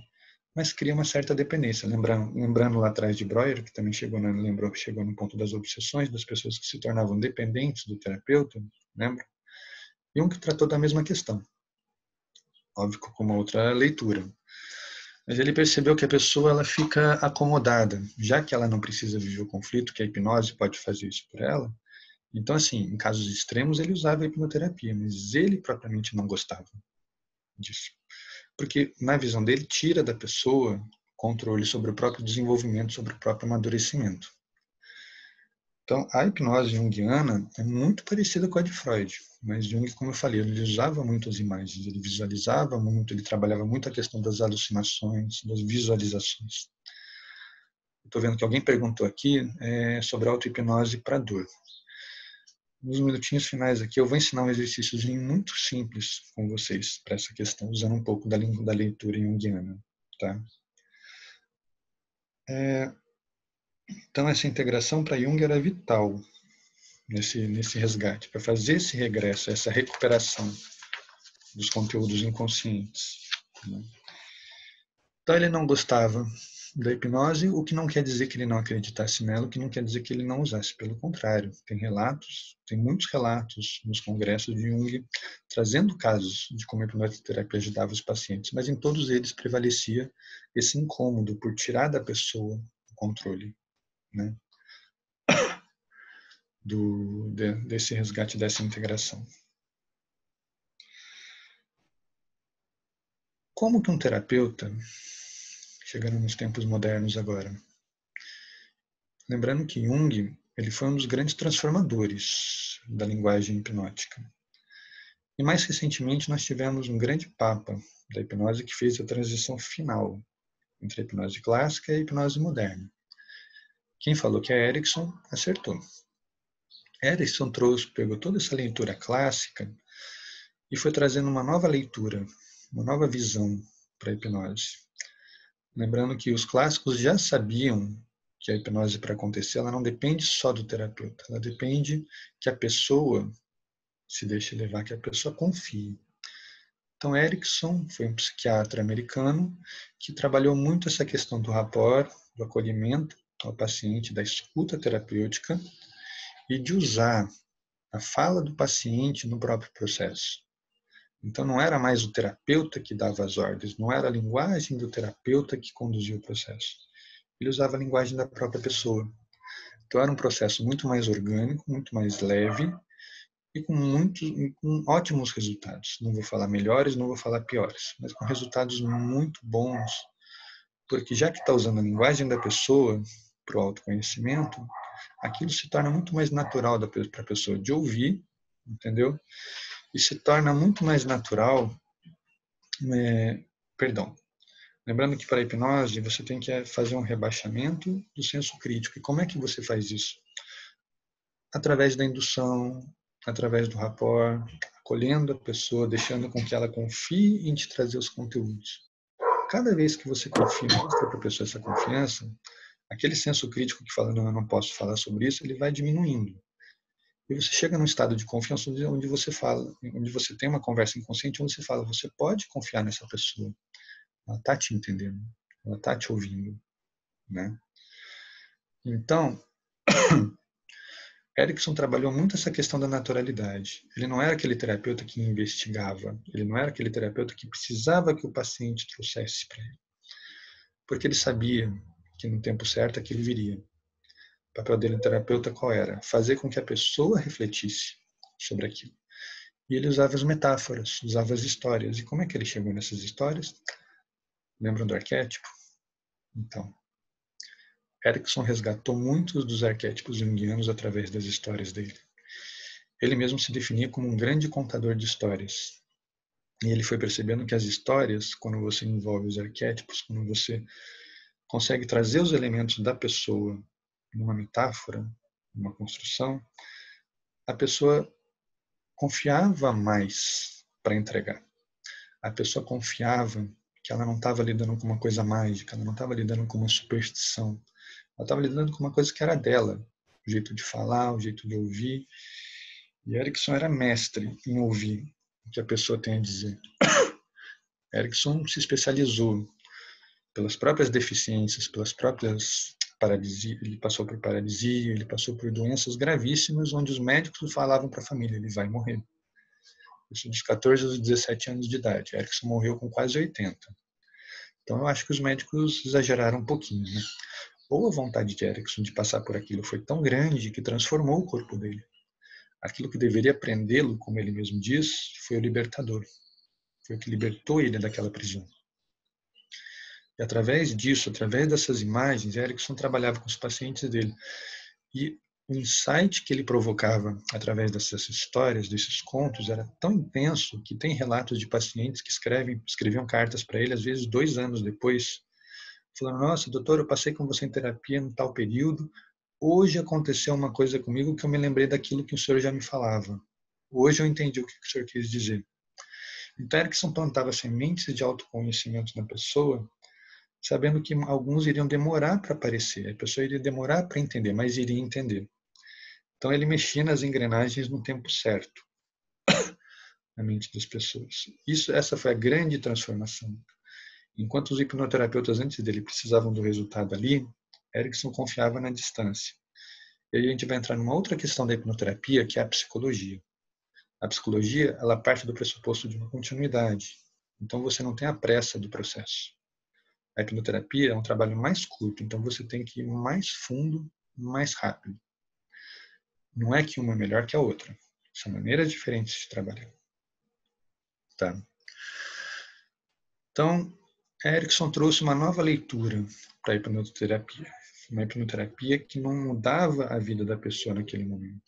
[SPEAKER 1] Mas cria uma certa dependência. Lembrando lá atrás de Breuer, que também chegou no ponto das obsessões, das pessoas que se tornavam dependentes do terapeuta, lembra? Jung tratou da mesma questão. Óbvio, com uma outra leitura. Mas ele percebeu que a pessoa ela fica acomodada, já que ela não precisa viver o conflito, que a hipnose pode fazer isso por ela. Então, assim, em casos extremos, ele usava a hipnoterapia, mas ele propriamente não gostava disso. Porque, na visão dele, tira da pessoa controle sobre o próprio desenvolvimento, sobre o próprio amadurecimento. Então, a hipnose junguiana é muito parecida com a de Freud, mas Jung, como eu falei, ele usava muito as imagens, ele visualizava muito, ele trabalhava muito a questão das alucinações, das visualizações. Estou vendo que alguém perguntou aqui sobre auto-hipnose para dor. nos minutinhos finais aqui, eu vou ensinar um exercíciozinho muito simples com vocês para essa questão, usando um pouco da leitura junguiana, tá? Então, essa integração para Jung era vital nesse resgate, para fazer esse regresso, essa recuperação dos conteúdos inconscientes, né? Então, ele não gostava da hipnose, o que não quer dizer que ele não acreditasse nela, o que não quer dizer que ele não usasse. Pelo contrário, tem muitos relatos nos congressos de Jung trazendo casos de como a hipnoterapia ajudava os pacientes, mas em todos eles prevalecia esse incômodo por tirar da pessoa o controle, né, desse resgate, dessa integração. Como que um terapeuta, chegando nos tempos modernos agora, lembrando que Jung ele foi um dos grandes transformadores da linguagem hipnótica. E mais recentemente nós tivemos um grande papa da hipnose que fez a transição final entre a hipnose clássica e a hipnose moderna. Quem falou que é Erickson, acertou. Erickson pegou toda essa leitura clássica e foi trazendo uma nova leitura, uma nova visão para a hipnose. Lembrando que os clássicos já sabiam que a hipnose, para acontecer, ela não depende só do terapeuta, ela depende que a pessoa se deixe levar, que a pessoa confie. Então, Erickson foi um psiquiatra americano que trabalhou muito essa questão do rapport, do acolhimento ao paciente, da escuta terapêutica e de usar a fala do paciente no próprio processo. Então, não era mais o terapeuta que dava as ordens, não era a linguagem do terapeuta que conduzia o processo. Ele usava a linguagem da própria pessoa. Então, era um processo muito mais orgânico, muito mais leve e com ótimos resultados. Não vou falar melhores, não vou falar piores, mas com resultados muito bons, porque já que está usando a linguagem da pessoa para o autoconhecimento, aquilo se torna muito mais natural para a pessoa de ouvir, entendeu? E se torna muito mais natural, lembrando que para a hipnose você tem que fazer um rebaixamento do senso crítico. E como é que você faz isso? Através da indução, através do rapport, acolhendo a pessoa, deixando com que ela confie em te trazer os conteúdos. Cada vez que você confia, mostra para a pessoa essa confiança, aquele senso crítico que fala, não, eu não posso falar sobre isso, ele vai diminuindo. E você chega num estado de confiança onde você fala, onde você tem uma conversa inconsciente, onde você fala, você pode confiar nessa pessoa. Ela está te entendendo, ela está te ouvindo, né? Então, Erickson trabalhou muito essa questão da naturalidade. Ele não era aquele terapeuta que investigava, ele não era aquele terapeuta que precisava que o paciente trouxesse para ele. Porque ele sabia que no tempo certo aquilo viria. O papel dele, terapeuta, qual era? Fazer com que a pessoa refletisse sobre aquilo. E ele usava as metáforas, usava as histórias. E como é que ele chegou nessas histórias? Lembram do arquétipo? Então, Erickson resgatou muitos dos arquétipos junguianos através das histórias dele. Ele mesmo se definia como um grande contador de histórias. E ele foi percebendo que as histórias, quando você envolve os arquétipos, quando você consegue trazer os elementos da pessoa numa metáfora, numa construção, a pessoa confiava mais para entregar. A pessoa confiava que ela não estava lidando com uma coisa mágica, ela não estava lidando com uma superstição. Ela estava lidando com uma coisa que era dela, o jeito de falar, o jeito de ouvir. E Erickson era mestre em ouvir o que a pessoa tem a dizer. Erickson se especializou pelas próprias deficiências, pelas próprias paralisias. Ele passou por paralisia, ele passou por doenças gravíssimas, onde os médicos falavam para a família, ele vai morrer. Isso dos 14 aos 17 anos de idade. Erickson morreu com quase 80. Então eu acho que os médicos exageraram um pouquinho, né? Ou a vontade de Erickson de passar por aquilo foi tão grande que transformou o corpo dele. Aquilo que deveria prendê-lo, como ele mesmo diz, foi o libertador. Foi o que libertou ele daquela prisão. E através disso, através dessas imagens, Erickson trabalhava com os pacientes dele. E o insight que ele provocava através dessas histórias, desses contos, era tão intenso que tem relatos de pacientes que escreviam cartas para ele, às vezes 2 anos depois, falando, nossa, doutor, eu passei com você em terapia no tal período, hoje aconteceu uma coisa comigo que eu me lembrei daquilo que o senhor já me falava. Hoje eu entendi o que o senhor quis dizer. Então, Erickson plantava sementes de autoconhecimento na pessoa, sabendo que alguns iriam demorar para aparecer, a pessoa iria demorar para entender, mas iria entender. Então, ele mexia nas engrenagens no tempo certo, na mente das pessoas. Essa foi a grande transformação. Enquanto os hipnoterapeutas antes dele precisavam do resultado ali, Erickson confiava na distância. E aí a gente vai entrar numa outra questão da hipnoterapia, que é a psicologia. A psicologia, ela parte do pressuposto de uma continuidade. Então, você não tem a pressa do processo. A hipnoterapia é um trabalho mais curto, então você tem que ir mais fundo, mais rápido. Não é que uma é melhor que a outra. São maneiras diferentes de trabalhar. Tá? Então, Erickson trouxe uma nova leitura para a hipnoterapia. Uma hipnoterapia que não mudava a vida da pessoa naquele momento.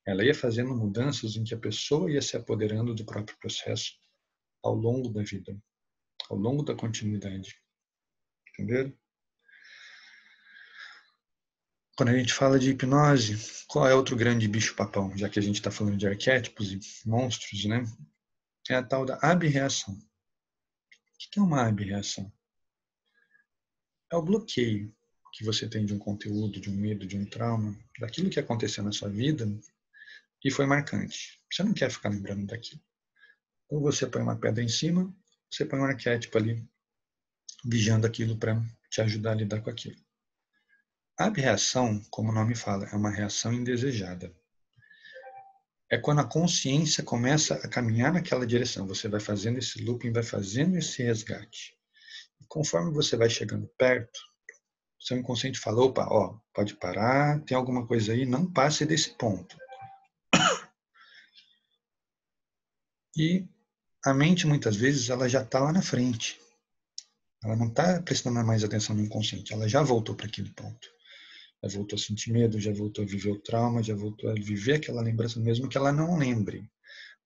[SPEAKER 1] Ela ia fazendo mudanças em que a pessoa ia se apoderando do próprio processo ao longo da vida, ao longo da continuidade. Entenderam? Quando a gente fala de hipnose, qual é outro grande bicho-papão? Já que a gente está falando de arquétipos e monstros, né? É a tal da abreação. O que é uma abreação? É o bloqueio que você tem de um conteúdo, de um medo, de um trauma, daquilo que aconteceu na sua vida e foi marcante. Você não quer ficar lembrando daquilo. Ou você põe uma pedra em cima, você põe um arquétipo ali, vigiando aquilo para te ajudar a lidar com aquilo. A abreação, como o nome fala, é uma reação indesejada. É quando a consciência começa a caminhar naquela direção. Você vai fazendo esse looping, vai fazendo esse resgate. E conforme você vai chegando perto, seu inconsciente fala, opa, ó, pode parar, tem alguma coisa aí, não passe desse ponto. E a mente, muitas vezes, ela já está lá na frente. Ela não está prestando mais atenção no inconsciente, ela já voltou para aquele ponto. Já voltou a sentir medo, já voltou a viver o trauma, já voltou a viver aquela lembrança, mesmo que ela não lembre.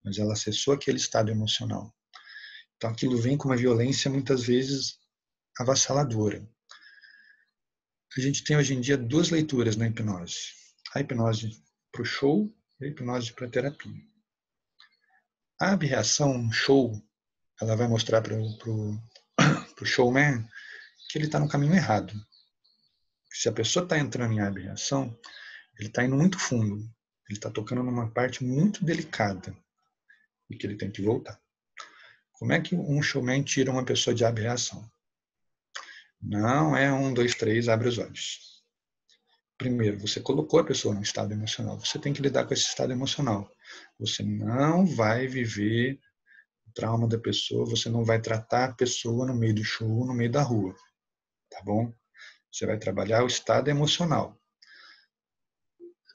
[SPEAKER 1] Mas ela acessou aquele estado emocional. Então aquilo vem com uma violência, muitas vezes, avassaladora. A gente tem hoje em dia duas leituras na hipnose. A hipnose para o show e a hipnose para a terapia. A abreação show, ela vai mostrar para o showman que ele está no caminho errado. Se a pessoa está entrando em abreação, ele está indo muito fundo. Ele está tocando numa parte muito delicada e que ele tem que voltar. Como é que um showman tira uma pessoa de abreação? Não é 1, 2, 3, abre os olhos. Primeiro, você colocou a pessoa num estado emocional. Você tem que lidar com esse estado emocional. Você não vai viver o trauma da pessoa, você não vai tratar a pessoa no meio do show, no meio da rua. Tá bom? Você vai trabalhar o estado emocional.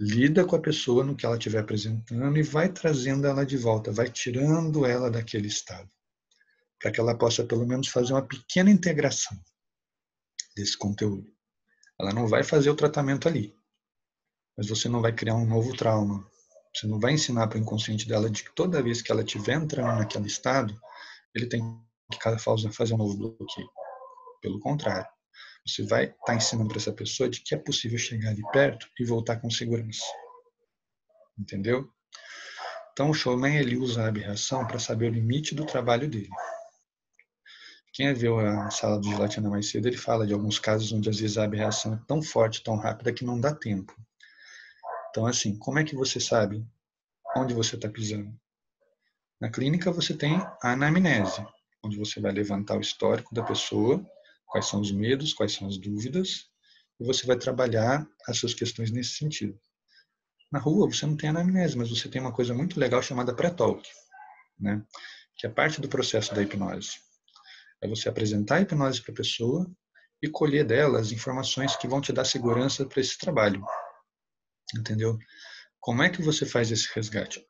[SPEAKER 1] Lida com a pessoa no que ela estiver apresentando e vai trazendo ela de volta, vai tirando ela daquele estado, para que ela possa pelo menos fazer uma pequena integração desse conteúdo. Ela não vai fazer o tratamento ali, mas você não vai criar um novo trauma. Você não vai ensinar para o inconsciente dela de que toda vez que ela estiver entrando naquele estado, ele tem que fazer um novo bloqueio. Pelo contrário, você vai estar ensinando para essa pessoa de que é possível chegar ali perto e voltar com segurança. Entendeu? Então o showman ele usa a aberração para saber o limite do trabalho dele. Quem viu a sala de gelatina mais cedo, ele fala de alguns casos onde às vezes a aberração é tão forte, tão rápida que não dá tempo. Então assim, como é que você sabe onde você está pisando? Na clínica você tem a anamnese, onde você vai levantar o histórico da pessoa, quais são os medos, quais são as dúvidas, e você vai trabalhar as suas questões nesse sentido. Na rua você não tem anamnese, mas você tem uma coisa muito legal chamada pré-talk, né? Que é parte do processo da hipnose. É você apresentar a hipnose para a pessoa e colher dela as informações que vão te dar segurança para esse trabalho. Entendeu? Como é que você faz esse resgate?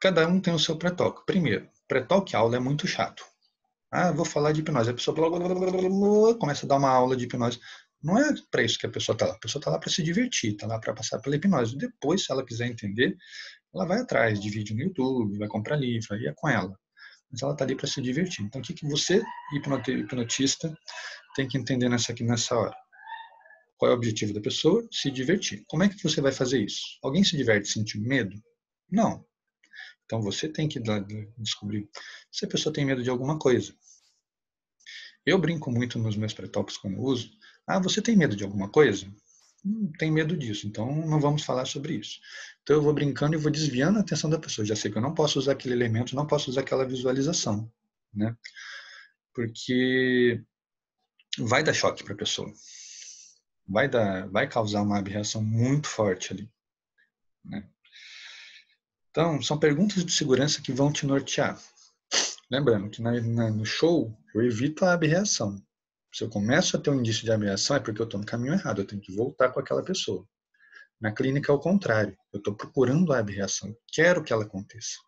[SPEAKER 1] Cada um tem o seu pré-talk. Primeiro, pré-talk aula é muito chato. Vou falar de hipnose. A pessoa começa a dar uma aula de hipnose. Não é para isso que a pessoa está lá. A pessoa está lá para se divertir, está lá para passar pela hipnose. Depois, se ela quiser entender, ela vai atrás de vídeo no YouTube, vai comprar livro, aí é com ela. Mas ela está ali para se divertir. Então, o que você, hipnotista, tem que entender nessa hora? Qual é o objetivo da pessoa? Se divertir. Como é que você vai fazer isso? Alguém se diverte sentindo medo? Não. Então você tem que descobrir se a pessoa tem medo de alguma coisa. Eu brinco muito nos meus pré-talks quando eu uso. Você tem medo de alguma coisa? Tem medo disso, então não vamos falar sobre isso. Então eu vou brincando e vou desviando a atenção da pessoa. Já sei que eu não posso usar aquele elemento, não posso usar aquela visualização, né? Porque vai dar choque para a pessoa. Vai causar uma abreação muito forte ali, né? Então, são perguntas de segurança que vão te nortear. Lembrando que no show eu evito a abreação. Se eu começo a ter um indício de abreação é porque eu estou no caminho errado, eu tenho que voltar com aquela pessoa. Na clínica é o contrário, eu estou procurando a abreação, quero que ela aconteça.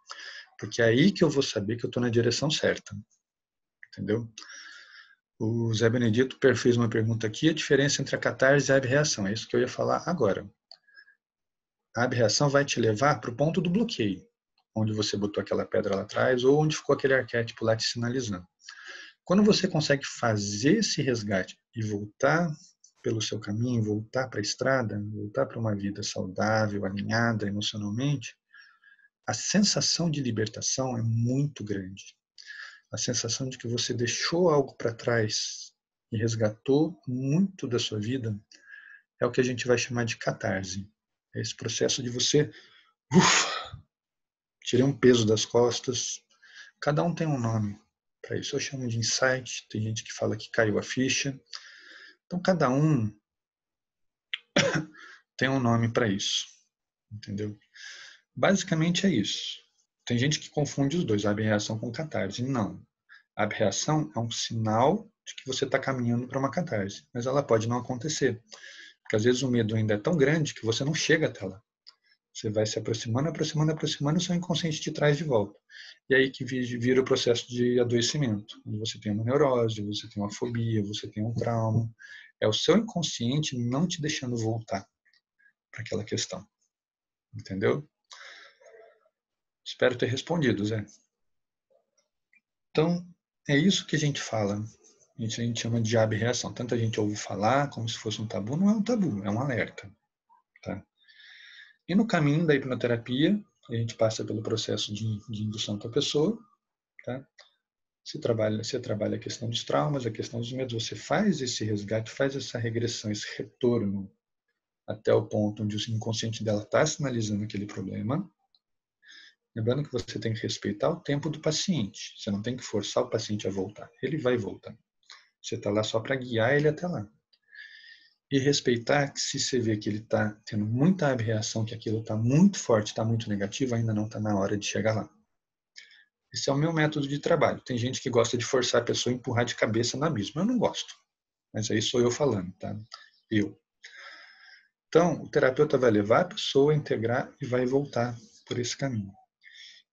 [SPEAKER 1] Porque é aí que eu vou saber que eu estou na direção certa. Entendeu? O Zé Benedito fez uma pergunta aqui, a diferença entre a catarse e a abreação. É isso que eu ia falar agora. A abreação vai te levar para o ponto do bloqueio, onde você botou aquela pedra lá atrás ou onde ficou aquele arquétipo lá te sinalizando. Quando você consegue fazer esse resgate e voltar pelo seu caminho, voltar para a estrada, voltar para uma vida saudável, alinhada emocionalmente, a sensação de libertação é muito grande. A sensação de que você deixou algo para trás e resgatou muito da sua vida é o que a gente vai chamar de catarse. É esse processo de você tirei um peso das costas. Cada um tem um nome para isso. Eu chamo de insight, tem gente que fala que caiu a ficha. Então, cada um tem um nome para isso, entendeu? Basicamente é isso. Tem gente que confunde os dois, a abreação com catarse. Não. A abreação é um sinal de que você está caminhando para uma catarse, mas ela pode não acontecer. Porque às vezes o medo ainda é tão grande que você não chega até lá. Você vai se aproximando, aproximando, aproximando, e o seu inconsciente te traz de volta. E aí que vira o processo de adoecimento. Onde você tem uma neurose, você tem uma fobia, você tem um trauma. É o seu inconsciente não te deixando voltar para aquela questão. Entendeu? Espero ter respondido, Zé. Então, é isso que a gente fala. A gente chama de abreação. Tanta gente ouve falar como se fosse um tabu. Não é um tabu, é um alerta. Tá? E no caminho da hipnoterapia, a gente passa pelo processo de indução com a pessoa. Tá? Você trabalha a questão dos traumas, a questão dos medos. Você faz esse resgate, faz essa regressão, esse retorno até o ponto onde o inconsciente dela está sinalizando aquele problema. Lembrando que você tem que respeitar o tempo do paciente. Você não tem que forçar o paciente a voltar. Ele vai voltar. Você está lá só para guiar ele até lá. E respeitar que se você vê que ele está tendo muita abreação, que aquilo está muito forte, está muito negativo, ainda não está na hora de chegar lá. Esse é o meu método de trabalho. Tem gente que gosta de forçar a pessoa a empurrar de cabeça no abismo. Eu não gosto. Mas aí sou eu falando, tá? Eu. Então, o terapeuta vai levar a pessoa a integrar e vai voltar por esse caminho.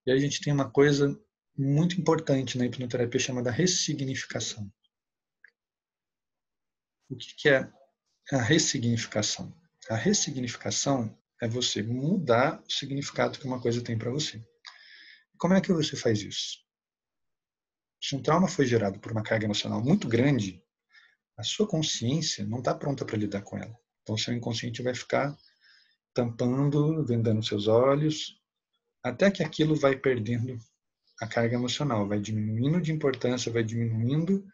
[SPEAKER 1] E aí a gente tem uma coisa muito importante na hipnoterapia chamada ressignificação. O que é a ressignificação? A ressignificação é você mudar o significado que uma coisa tem para você. Como é que você faz isso? Se um trauma foi gerado por uma carga emocional muito grande, a sua consciência não está pronta para lidar com ela. Então, o seu inconsciente vai ficar tampando, vendando seus olhos, até que aquilo vai perdendo a carga emocional, vai diminuindo de importância, vai diminuindo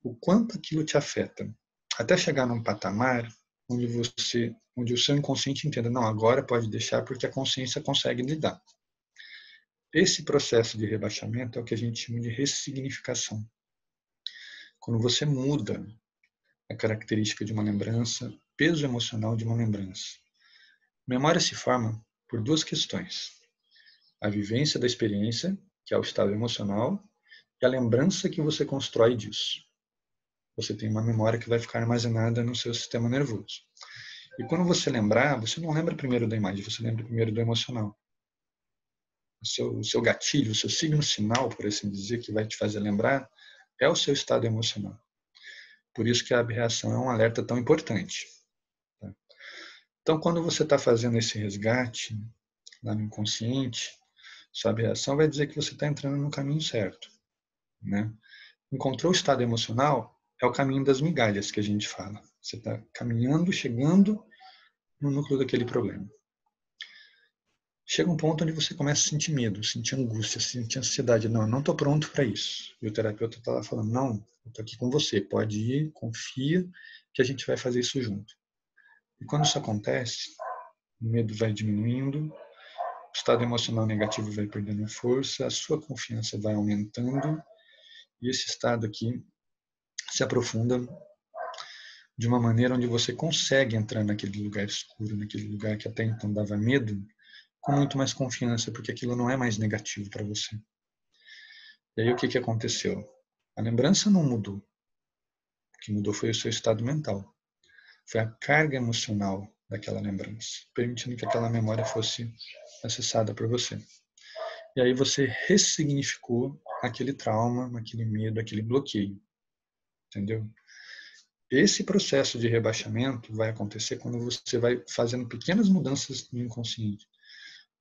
[SPEAKER 1] o quanto aquilo te afeta, até chegar num patamar onde o seu inconsciente entenda, não, agora pode deixar porque a consciência consegue lidar. Esse processo de rebaixamento é o que a gente chama de ressignificação. Quando você muda a característica de uma lembrança, peso emocional de uma lembrança. Memória se forma por duas questões. A vivência da experiência, que é o estado emocional, e a lembrança que você constrói disso. Você tem uma memória que vai ficar armazenada no seu sistema nervoso. E quando você lembrar, você não lembra primeiro da imagem, você lembra primeiro do emocional. O seu gatilho, o seu signo sinal, por assim dizer, que vai te fazer lembrar, é o seu estado emocional. Por isso que a abreação é um alerta tão importante. Tá? Então, quando você está fazendo esse resgate lá no inconsciente, sua abreação vai dizer que você está entrando no caminho certo. Né? Encontrou o estado emocional, é o caminho das migalhas que a gente fala. Você está caminhando, chegando no núcleo daquele problema. Chega um ponto onde você começa a sentir medo, sentir angústia, sentir ansiedade. Não, eu não estou pronto para isso. E o terapeuta está lá falando, não, eu estou aqui com você, pode ir, confia que a gente vai fazer isso junto. E quando isso acontece, o medo vai diminuindo, o estado emocional negativo vai perdendo força, a sua confiança vai aumentando, e esse estado aqui se aprofunda de uma maneira onde você consegue entrar naquele lugar escuro, naquele lugar que até então dava medo, com muito mais confiança, porque aquilo não é mais negativo para você. E aí o que aconteceu? A lembrança não mudou. O que mudou foi o seu estado mental. Foi a carga emocional daquela lembrança, permitindo que aquela memória fosse acessada por você. E aí você ressignificou aquele trauma, aquele medo, aquele bloqueio. Entendeu? Esse processo de rebaixamento vai acontecer quando você vai fazendo pequenas mudanças no inconsciente.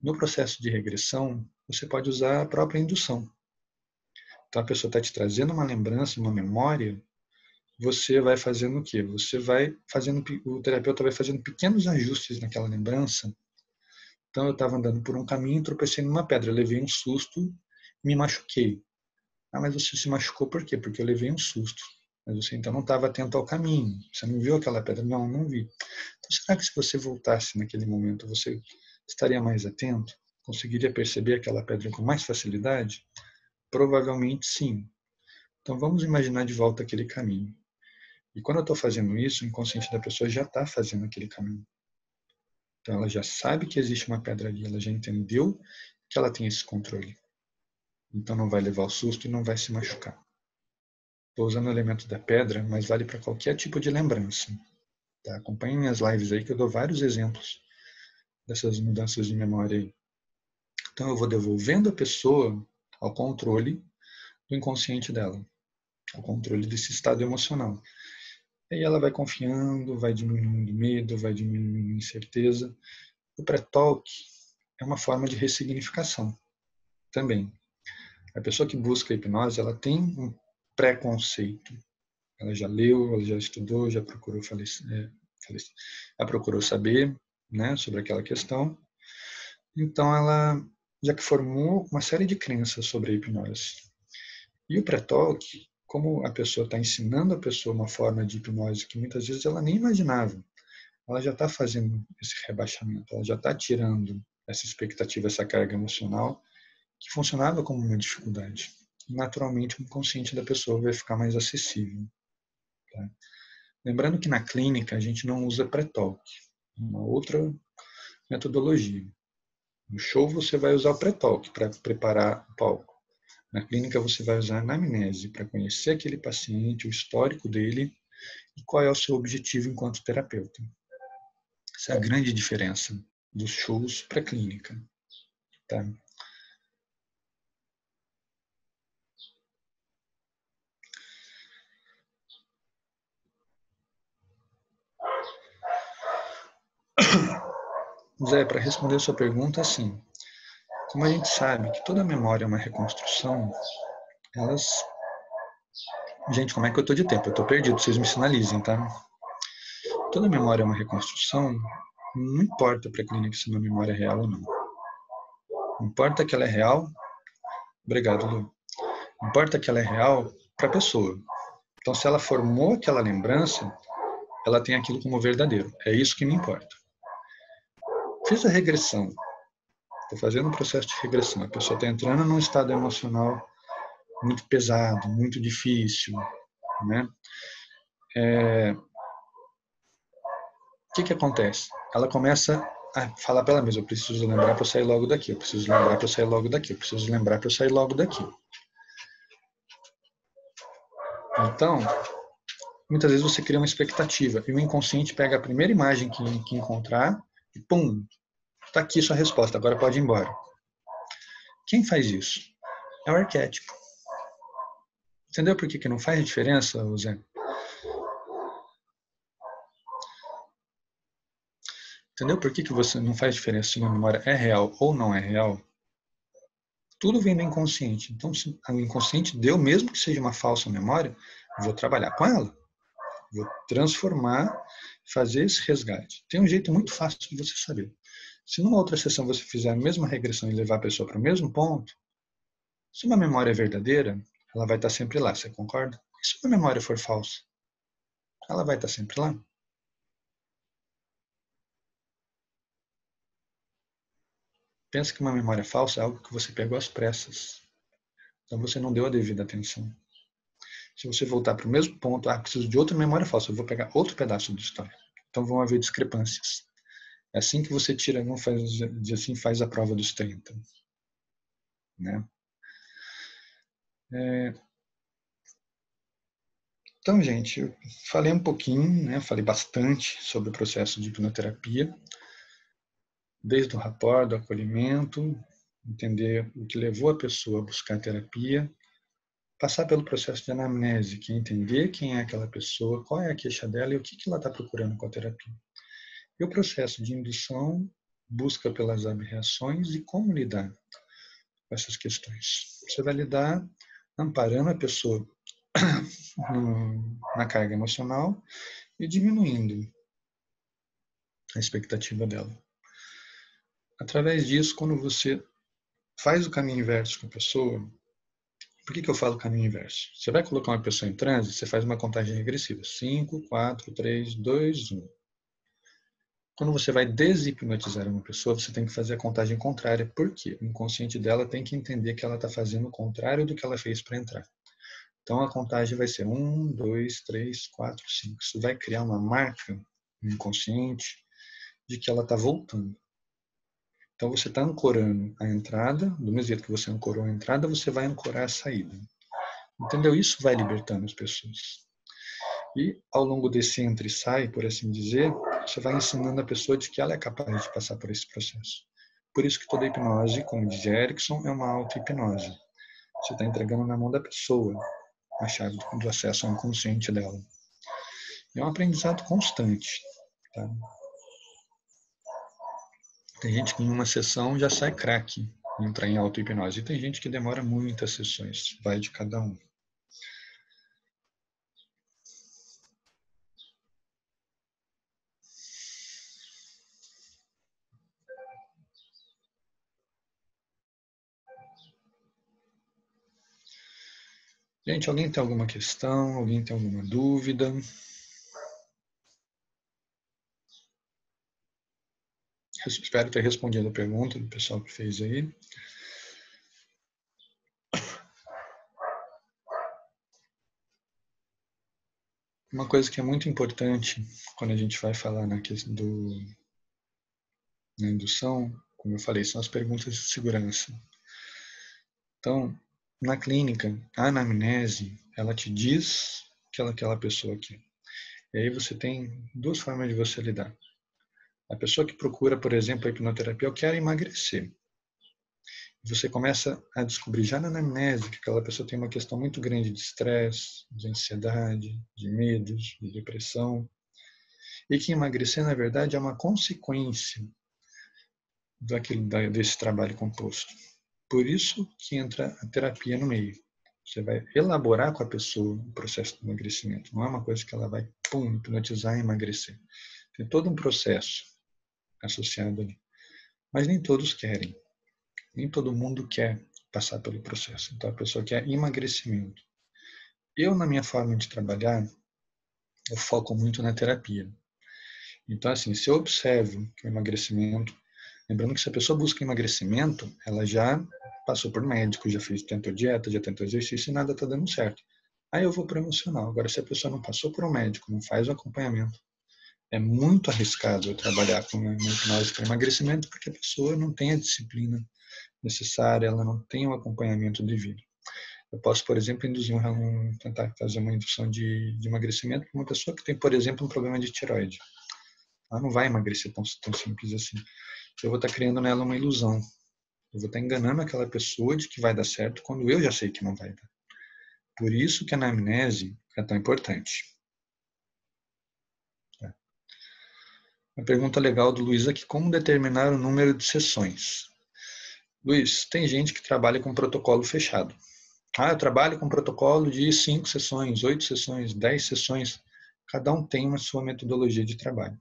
[SPEAKER 1] No processo de regressão, você pode usar a própria indução. Então a pessoa está te trazendo uma lembrança, uma memória, você vai fazendo o quê? O terapeuta vai fazendo pequenos ajustes naquela lembrança. Então eu estava andando por um caminho, tropecei numa pedra, levei um susto, me machuquei. Ah, mas você se machucou por quê? Porque eu levei um susto. Mas você então não estava atento ao caminho. Você não viu aquela pedra? Não, não vi. Então será que se você voltasse naquele momento, você estaria mais atento? Conseguiria perceber aquela pedra com mais facilidade? Provavelmente sim. Então vamos imaginar de volta aquele caminho. E quando eu estou fazendo isso, o inconsciente da pessoa já está fazendo aquele caminho. Então ela já sabe que existe uma pedra ali, ela já entendeu que ela tem esse controle. Então não vai levar o susto e não vai se machucar. Estou usando o elemento da pedra, mas vale para qualquer tipo de lembrança. Tá? Acompanhe minhas lives aí que eu dou vários exemplos dessas mudanças de memória aí. Então eu vou devolvendo a pessoa ao controle do inconsciente dela, ao controle desse estado emocional. E aí ela vai confiando, vai diminuindo o medo, vai diminuindo a incerteza. O pré-talk é uma forma de ressignificação também. A pessoa que busca a hipnose, ela tem um preconceito. Ela já leu, ela já estudou, já procurou já procurou saber, né, sobre aquela questão. Então ela já que formou uma série de crenças sobre a hipnose. E o pré-talk, como a pessoa está ensinando a pessoa uma forma de hipnose que muitas vezes ela nem imaginava, ela já está fazendo esse rebaixamento, ela já está tirando essa expectativa, essa carga emocional que funcionava como uma dificuldade. Naturalmente, o inconsciente da pessoa vai ficar mais acessível. Tá? Lembrando que na clínica a gente não usa pré-talk, uma outra metodologia. No show você vai usar o pré-talk para preparar o palco. Na clínica você vai usar a anamnese para conhecer aquele paciente, o histórico dele e qual é o seu objetivo enquanto terapeuta. Essa é a grande diferença dos shows para a clínica. Tá? Zé, para responder a sua pergunta, assim, como a gente sabe que toda memória é uma reconstrução, elas... Gente, como é que eu estou de tempo? Eu estou perdido, vocês me sinalizem, tá? Toda memória é uma reconstrução, não importa para a clínica se uma memória é real ou não. Não importa que ela é real, obrigado, Lu. Não importa que ela é real para a pessoa. Então, se ela formou aquela lembrança, ela tem aquilo como verdadeiro. É isso que me importa. Fiz a regressão. Estou fazendo um processo de regressão. A pessoa está entrando num estado emocional muito pesado, muito difícil, né? O que acontece? Ela começa a falar para ela mesma, eu preciso lembrar para eu sair logo daqui, eu preciso lembrar para eu sair logo daqui, eu preciso lembrar para eu sair logo daqui. Então, muitas vezes você cria uma expectativa e o inconsciente pega a primeira imagem que encontrar e pum, está aqui sua resposta, agora pode ir embora. Quem faz isso? É o arquétipo. Entendeu por que não faz diferença, Zé? Entendeu por que você não faz diferença se uma memória é real ou não é real? Tudo vem do inconsciente. Então, se o inconsciente deu, mesmo que seja uma falsa memória, eu vou trabalhar com ela. Vou transformar, fazer esse resgate. Tem um jeito muito fácil de você saber. Se numa outra sessão você fizer a mesma regressão e levar a pessoa para o mesmo ponto, se uma memória é verdadeira, ela vai estar sempre lá, você concorda? E se uma memória for falsa, ela vai estar sempre lá. Pensa que uma memória falsa é algo que você pegou às pressas. Então você não deu a devida atenção. Se você voltar para o mesmo ponto, preciso de outra memória falsa, eu vou pegar outro pedaço da história. Então vão haver discrepâncias. É assim que você tira, não faz, assim faz a prova dos 30. Né? Então, gente, eu falei um pouquinho, né? Falei bastante sobre o processo de hipnoterapia, desde o rapport, do acolhimento, entender o que levou a pessoa a buscar terapia, passar pelo processo de anamnese, que é entender quem é aquela pessoa, qual é a queixa dela e o que ela está procurando com a terapia. E o processo de indução, busca pelas abreações e como lidar com essas questões. Você vai lidar amparando a pessoa na carga emocional e diminuindo a expectativa dela. Através disso, quando você faz o caminho inverso com a pessoa, por que eu falo caminho inverso? Você vai colocar uma pessoa em transe, você faz uma contagem regressiva. 5, 4, 3, 2, 1. Quando você vai deshipnotizar uma pessoa, você tem que fazer a contagem contrária. Por quê? O inconsciente dela tem que entender que ela está fazendo o contrário do que ela fez para entrar. Então a contagem vai ser 1, 2, 3, 4, 5. Isso vai criar uma marca no inconsciente de que ela está voltando. Então você está ancorando a entrada, do mesmo jeito que você ancorou a entrada, você vai ancorar a saída. Entendeu? Isso vai libertando as pessoas. E ao longo desse entra e sai, por assim dizer, você vai ensinando a pessoa de que ela é capaz de passar por esse processo. Por isso que toda hipnose, como diz Erickson, é uma auto-hipnose. Você está entregando na mão da pessoa a chave do acesso ao inconsciente dela. É um aprendizado constante. Tá? Tem gente que em uma sessão já sai craque em entrar em auto-hipnose. E tem gente que demora muitas sessões. Vai de cada um. Gente, alguém tem alguma questão? Alguém tem alguma dúvida? Eu espero ter respondido a pergunta do pessoal que fez aí. Uma coisa que é muito importante quando a gente vai falar na indução, como eu falei, são as perguntas de segurança. Então, na clínica, a anamnese, ela te diz que aquela pessoa quer. E aí você tem duas formas de você lidar. A pessoa que procura, por exemplo, a hipnoterapia, eu quero emagrecer. Você começa a descobrir já na anamnese que aquela pessoa tem uma questão muito grande de estresse, de ansiedade, de medos, de depressão. E que emagrecer, na verdade, é uma consequência desse trabalho composto. Por isso que entra a terapia no meio. Você vai elaborar com a pessoa o processo de emagrecimento. Não é uma coisa que ela vai, hipnotizar e emagrecer. Tem todo um processo associado ali. Mas nem todos querem. Nem todo mundo quer passar pelo processo. Então a pessoa quer emagrecimento. Eu, na minha forma de trabalhar, eu foco muito na terapia. Então, assim, se eu observo que o emagrecimento... Lembrando que se a pessoa busca emagrecimento, ela já passou por médico, já tentou dieta, já tentou exercício e nada está dando certo. Aí eu vou para o emocional. Agora, se a pessoa não passou por um médico, não faz o acompanhamento, é muito arriscado eu trabalhar com uma hipnose para emagrecimento, porque a pessoa não tem a disciplina necessária, ela não tem o acompanhamento devido. Eu posso, por exemplo, tentar fazer uma indução de emagrecimento para uma pessoa que tem, por exemplo, um problema de tireoide. Ela não vai emagrecer tão simples assim. Eu vou estar criando nela uma ilusão. Eu vou estar enganando aquela pessoa de que vai dar certo quando eu já sei que não vai dar. Por isso que a anamnese é tão importante. Uma pergunta legal do Luiz aqui. Como determinar o número de sessões? Luiz, tem gente que trabalha com protocolo fechado. Eu trabalho com protocolo de 5 sessões, 8 sessões, 10 sessões. Cada um tem uma sua metodologia de trabalho.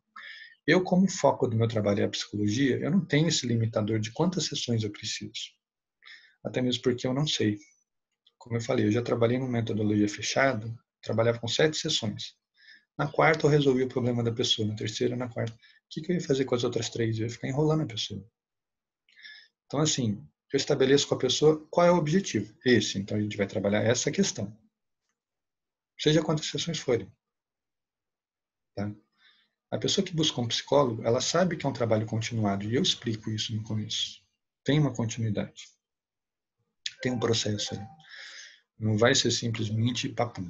[SPEAKER 1] Eu, como foco do meu trabalho é a psicologia, eu não tenho esse limitador de quantas sessões eu preciso. Até mesmo porque eu não sei. Como eu falei, eu já trabalhei numa metodologia fechada, trabalhava com 7 sessões. Na quarta eu resolvi o problema da pessoa, na terceira, na quarta. O que eu ia fazer com as outras 3? Eu ia ficar enrolando a pessoa. Então, assim, eu estabeleço com a pessoa qual é o objetivo. Esse, então a gente vai trabalhar essa questão. Seja quantas sessões forem. Tá? A pessoa que busca um psicólogo, ela sabe que é um trabalho continuado, e eu explico isso no começo. Tem uma continuidade. Tem um processo ali. Não vai ser simplesmente papum.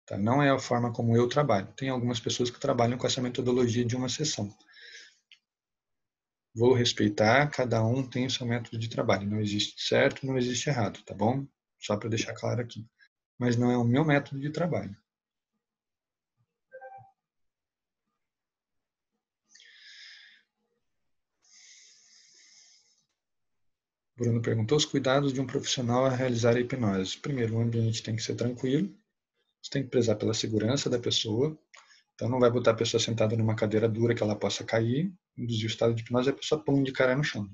[SPEAKER 1] Tá? Não é a forma como eu trabalho. Tem algumas pessoas que trabalham com essa metodologia de uma sessão. Vou respeitar, cada um tem o seu método de trabalho. Não existe certo, não existe errado, tá bom? Só para deixar claro aqui. Mas não é o meu método de trabalho. Bruno perguntou os cuidados de um profissional a realizar a hipnose. Primeiro, o ambiente tem que ser tranquilo. Você tem que prezar pela segurança da pessoa. Então, não vai botar a pessoa sentada numa cadeira dura que ela possa cair, induzir o estado de hipnose e a pessoa pum de cara no chão.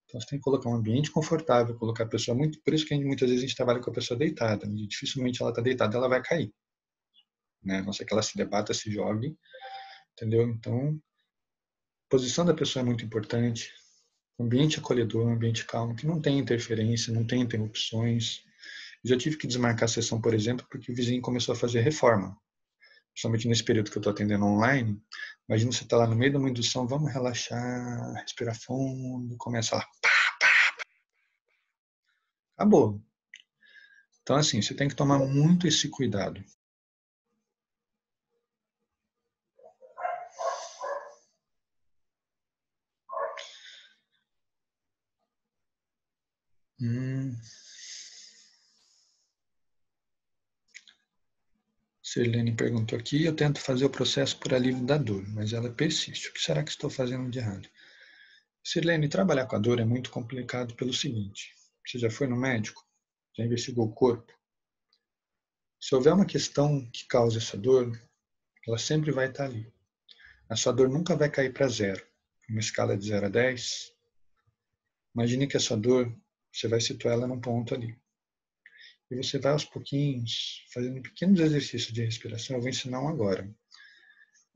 [SPEAKER 1] Então, você tem que colocar um ambiente confortável, colocar a pessoa muito... Por isso que muitas vezes a gente trabalha com a pessoa deitada. E dificilmente ela está deitada, ela vai cair. Né? A não ser que ela se debata, se jogue. Entendeu? Então, a posição da pessoa é muito importante. Ambiente acolhedor, ambiente calmo, que não tem interferência, não tem interrupções. Já tive que desmarcar a sessão, por exemplo, porque o vizinho começou a fazer reforma. Principalmente nesse período que eu estou atendendo online. Imagina você está lá no meio de uma indução, vamos relaxar, respirar fundo, começa lá, acabou. Então, assim, você tem que tomar muito esse cuidado. Sirlene perguntou aqui, eu tento fazer o processo por alívio da dor, mas ela persiste. O que será que estou fazendo de errado? Sirlene, trabalhar com a dor é muito complicado pelo seguinte. Você já foi no médico? Já investigou o corpo? Se houver uma questão que cause essa dor, ela sempre vai estar ali. A sua dor nunca vai cair para zero. Uma escala de 0 a 10, imagine que a sua dor, você vai situar ela num ponto ali. E você vai aos pouquinhos, fazendo pequenos exercícios de respiração. Eu vou ensinar um agora.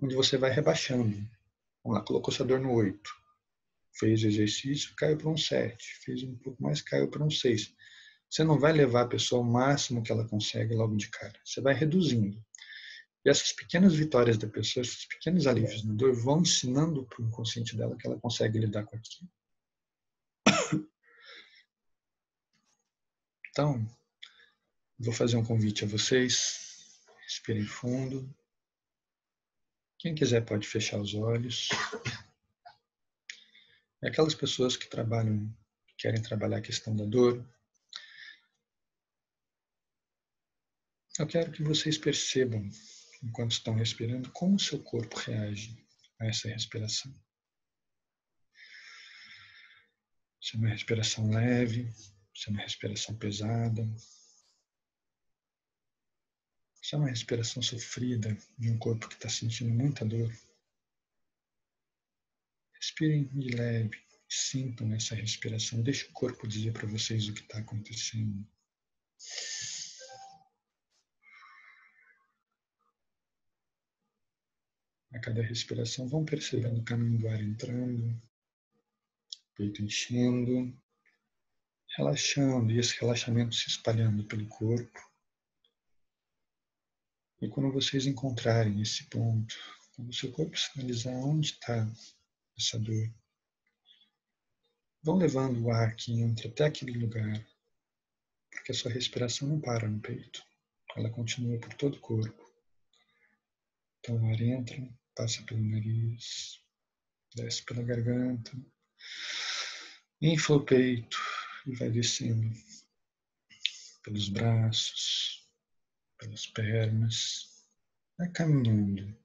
[SPEAKER 1] Onde você vai rebaixando. Vamos lá, colocou sua dor no 8. Fez o exercício, caiu para um 7. Fez um pouco mais, caiu para um 6. Você não vai levar a pessoa ao máximo que ela consegue logo de cara. Você vai reduzindo. E essas pequenas vitórias da pessoa, esses pequenos alívios na dor, vão ensinando para o inconsciente dela que ela consegue lidar com aquilo. Então, vou fazer um convite a vocês. Respirem fundo. Quem quiser pode fechar os olhos. E aquelas pessoas que querem trabalhar a questão da dor, eu quero que vocês percebam, enquanto estão respirando, como o seu corpo reage a essa respiração. Se é uma respiração leve, se é uma respiração pesada, se é uma respiração sofrida de um corpo que está sentindo muita dor. Respirem de leve, sintam essa respiração, deixe o corpo dizer para vocês o que está acontecendo. A cada respiração, vão percebendo o caminho do ar entrando, peito enchendo, relaxando e esse relaxamento se espalhando pelo corpo. E quando vocês encontrarem esse ponto, quando o seu corpo sinalizar onde está essa dor, vão levando o ar que entra até aquele lugar, porque a sua respiração não para no peito, ela continua por todo o corpo. Então o ar entra, passa pelo nariz, desce pela garganta, infla o peito e vai descendo pelos braços, pelas pernas, vai caminhando,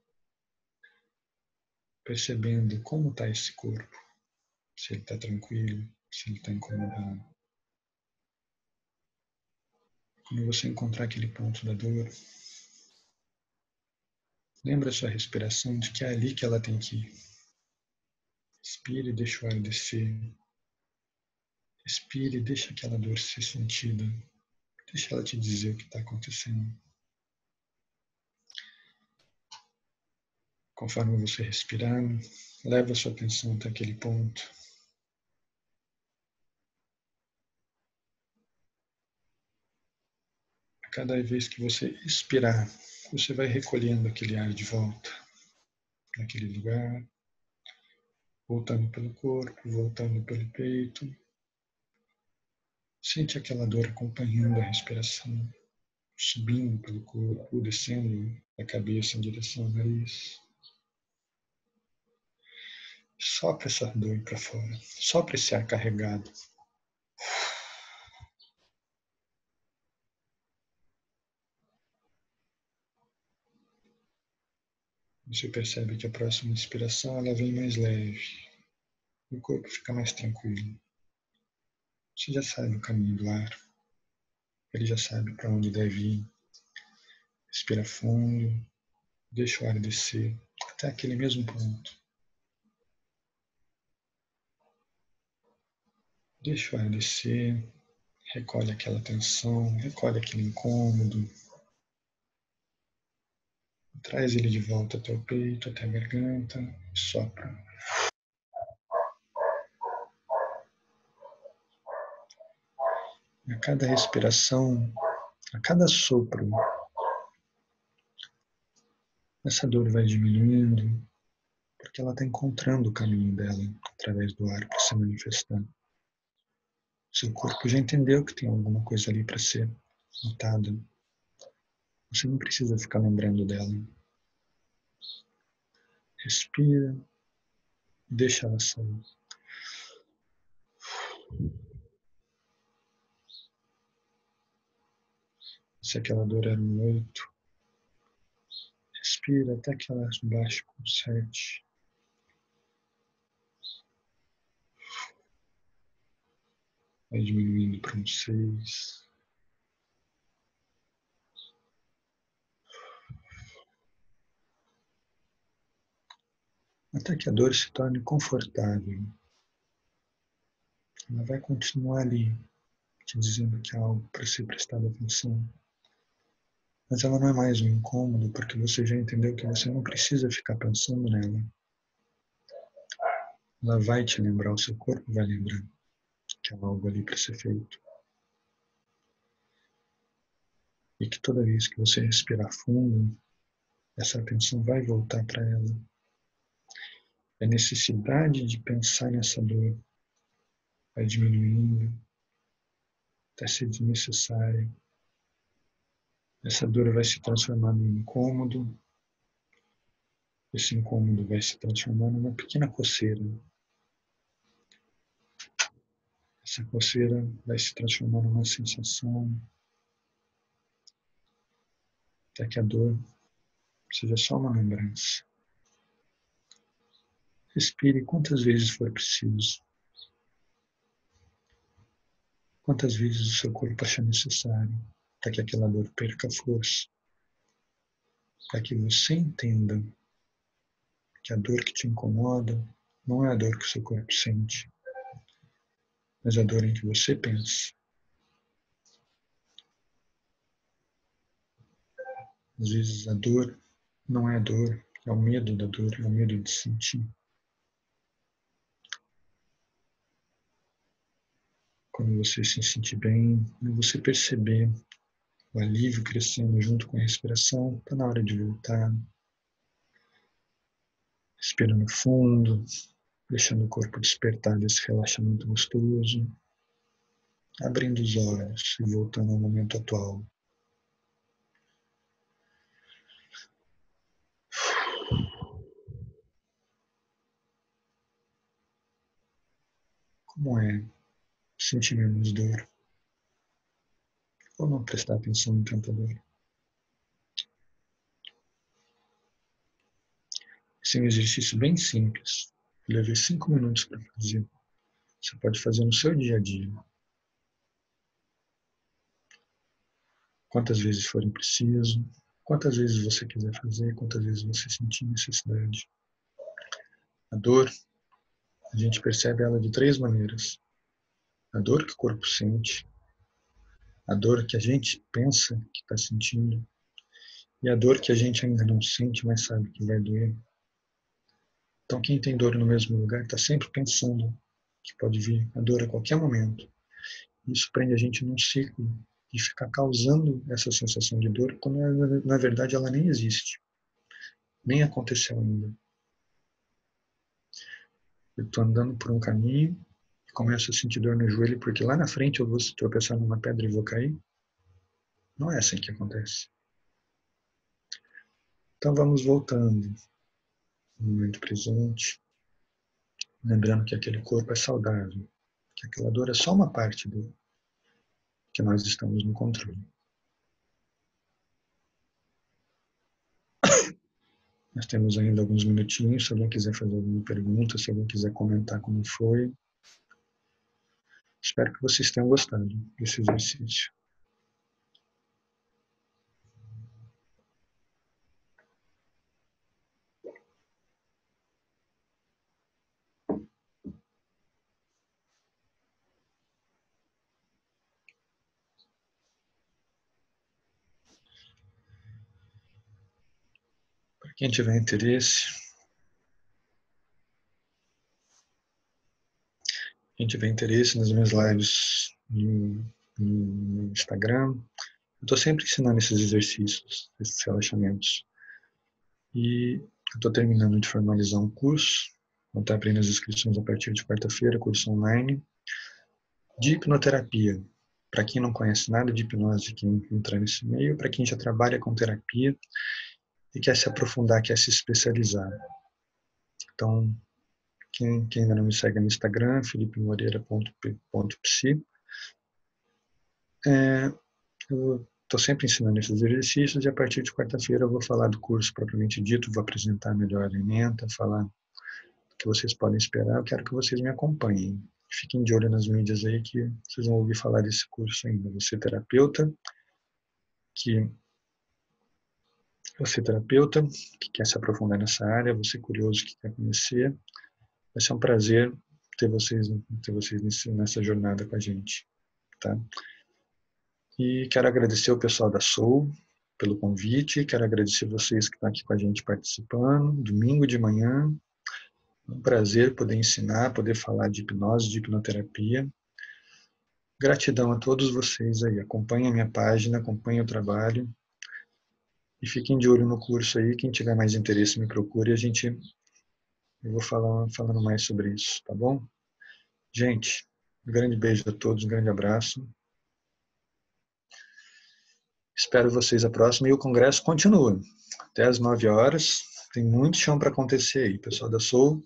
[SPEAKER 1] percebendo como está esse corpo, se ele está tranquilo, se ele está incomodado. Quando você encontrar aquele ponto da dor, Lembra a sua respiração de que é ali que ela tem que ir. Respire e deixa o ar descer. Respire e deixa aquela dor ser sentida. Deixa ela te dizer o que está acontecendo. Conforme você respirar, leva a sua atenção até aquele ponto. A cada vez que você expirar, você vai recolhendo aquele ar de volta naquele lugar, voltando pelo corpo, voltando pelo peito. Sente aquela dor acompanhando a respiração, subindo pelo corpo, descendo da cabeça em direção ao nariz. Sopra essa dor para fora, sopra esse ar carregado. Você percebe que a próxima inspiração ela vem mais leve, o corpo fica mais tranquilo. Você já sabe o caminho do ar, ele já sabe para onde deve ir. Respira fundo, deixa o ar descer até aquele mesmo ponto. Deixa o ar descer, recolhe aquela tensão, recolhe aquele incômodo. Traz ele de volta até o peito, até a garganta e sopra. A cada respiração, a cada sopro, essa dor vai diminuindo, porque ela está encontrando o caminho dela através do ar para se manifestar. Seu corpo já entendeu que tem alguma coisa ali para ser notada. Você não precisa ficar lembrando dela. Respira, deixa ela sair. Se aquela dor era um 8, respira até que ela baixe com 7. Vai diminuindo para um 6. Até que a dor se torne confortável. Ela vai continuar ali, te dizendo que há algo para ser prestado atenção. Mas ela não é mais um incômodo, porque você já entendeu que você não precisa ficar pensando nela. Ela vai te lembrar, o seu corpo vai lembrar que há algo ali para ser feito. E que toda vez que você respirar fundo, essa atenção vai voltar para ela. A necessidade de pensar nessa dor vai diminuindo até ser desnecessária. Essa dor vai se transformar num incômodo. Esse incômodo vai se transformar numa pequena coceira. Essa coceira vai se transformar numa sensação, até que a dor seja só uma lembrança. Respire quantas vezes for preciso. Quantas vezes o seu corpo achar necessário, para que aquela dor perca força. Para que você entenda que a dor que te incomoda não é a dor que o seu corpo sente, mas a dor em que você pensa. Às vezes a dor não é a dor, é o medo da dor, é o medo de sentir. Quando você se sentir bem, quando você perceber o alívio crescendo junto com a respiração, está na hora de voltar. Respirando fundo, deixando o corpo despertar desse relaxamento gostoso, abrindo os olhos e voltando ao momento atual. Como é sentir menos dor? Ou não prestar atenção em tanta dor? Esse é um exercício bem simples. Eu levei 5 minutos para fazer. Você pode fazer no seu dia a dia. Quantas vezes forem preciso. Quantas vezes você quiser fazer, quantas vezes você sentir necessidade. A dor, a gente percebe ela de 3 maneiras. A dor que o corpo sente, a dor que a gente pensa que está sentindo e a dor que a gente ainda não sente, mas sabe que vai doer. Então, quem tem dor no mesmo lugar está sempre pensando que pode vir a dor a qualquer momento. Isso prende a gente num ciclo de ficar causando essa sensação de dor, quando na verdade ela nem existe, nem aconteceu ainda. Eu estou andando por um caminho e começo a sentir dor no joelho porque lá na frente eu vou tropeçar numa pedra e vou cair. Não é assim que acontece. Então vamos voltando no momento presente, lembrando que aquele corpo é saudável, que aquela dor é só uma parte do que nós estamos no controle. Nós temos ainda alguns minutinhos, se alguém quiser fazer alguma pergunta, se alguém quiser comentar como foi. Espero que vocês tenham gostado desse exercício. Para quem tiver interesse, nas minhas lives no Instagram, eu estou sempre ensinando esses exercícios, esses relaxamentos. E eu estou terminando de formalizar um curso, vou estar abrindo as inscrições a partir de quarta-feira, curso online, de hipnoterapia. Para quem não conhece nada de hipnose, quem entrar nesse meio, para quem já trabalha com terapia e quer se aprofundar, quer se especializar. Então, quem ainda não me segue no Instagram, felipemoreira.psi, eu estou sempre ensinando esses exercícios e a partir de quarta-feira eu vou falar do curso propriamente dito, vou apresentar melhor a ementa, falar o que vocês podem esperar. Eu quero que vocês me acompanhem. Fiquem de olho nas mídias aí que vocês vão ouvir falar desse curso ainda. Você terapeuta que quer se aprofundar nessa área, você curioso que quer conhecer, vai ser um prazer ter vocês nessa jornada com a gente, tá? E quero agradecer o pessoal da Soul pelo convite, quero agradecer vocês que estão aqui com a gente participando, domingo de manhã, é um prazer poder ensinar, poder falar de hipnose, de hipnoterapia. Gratidão a todos vocês aí, acompanhem a minha página, acompanhem o trabalho e fiquem de olho no curso aí, quem tiver mais interesse me procure, eu vou falando mais sobre isso, tá bom? Gente, um grande beijo a todos, um grande abraço. Espero vocês a próxima e o congresso continua. Até às 9 horas. Tem muito chão para acontecer aí. Pessoal da Soul,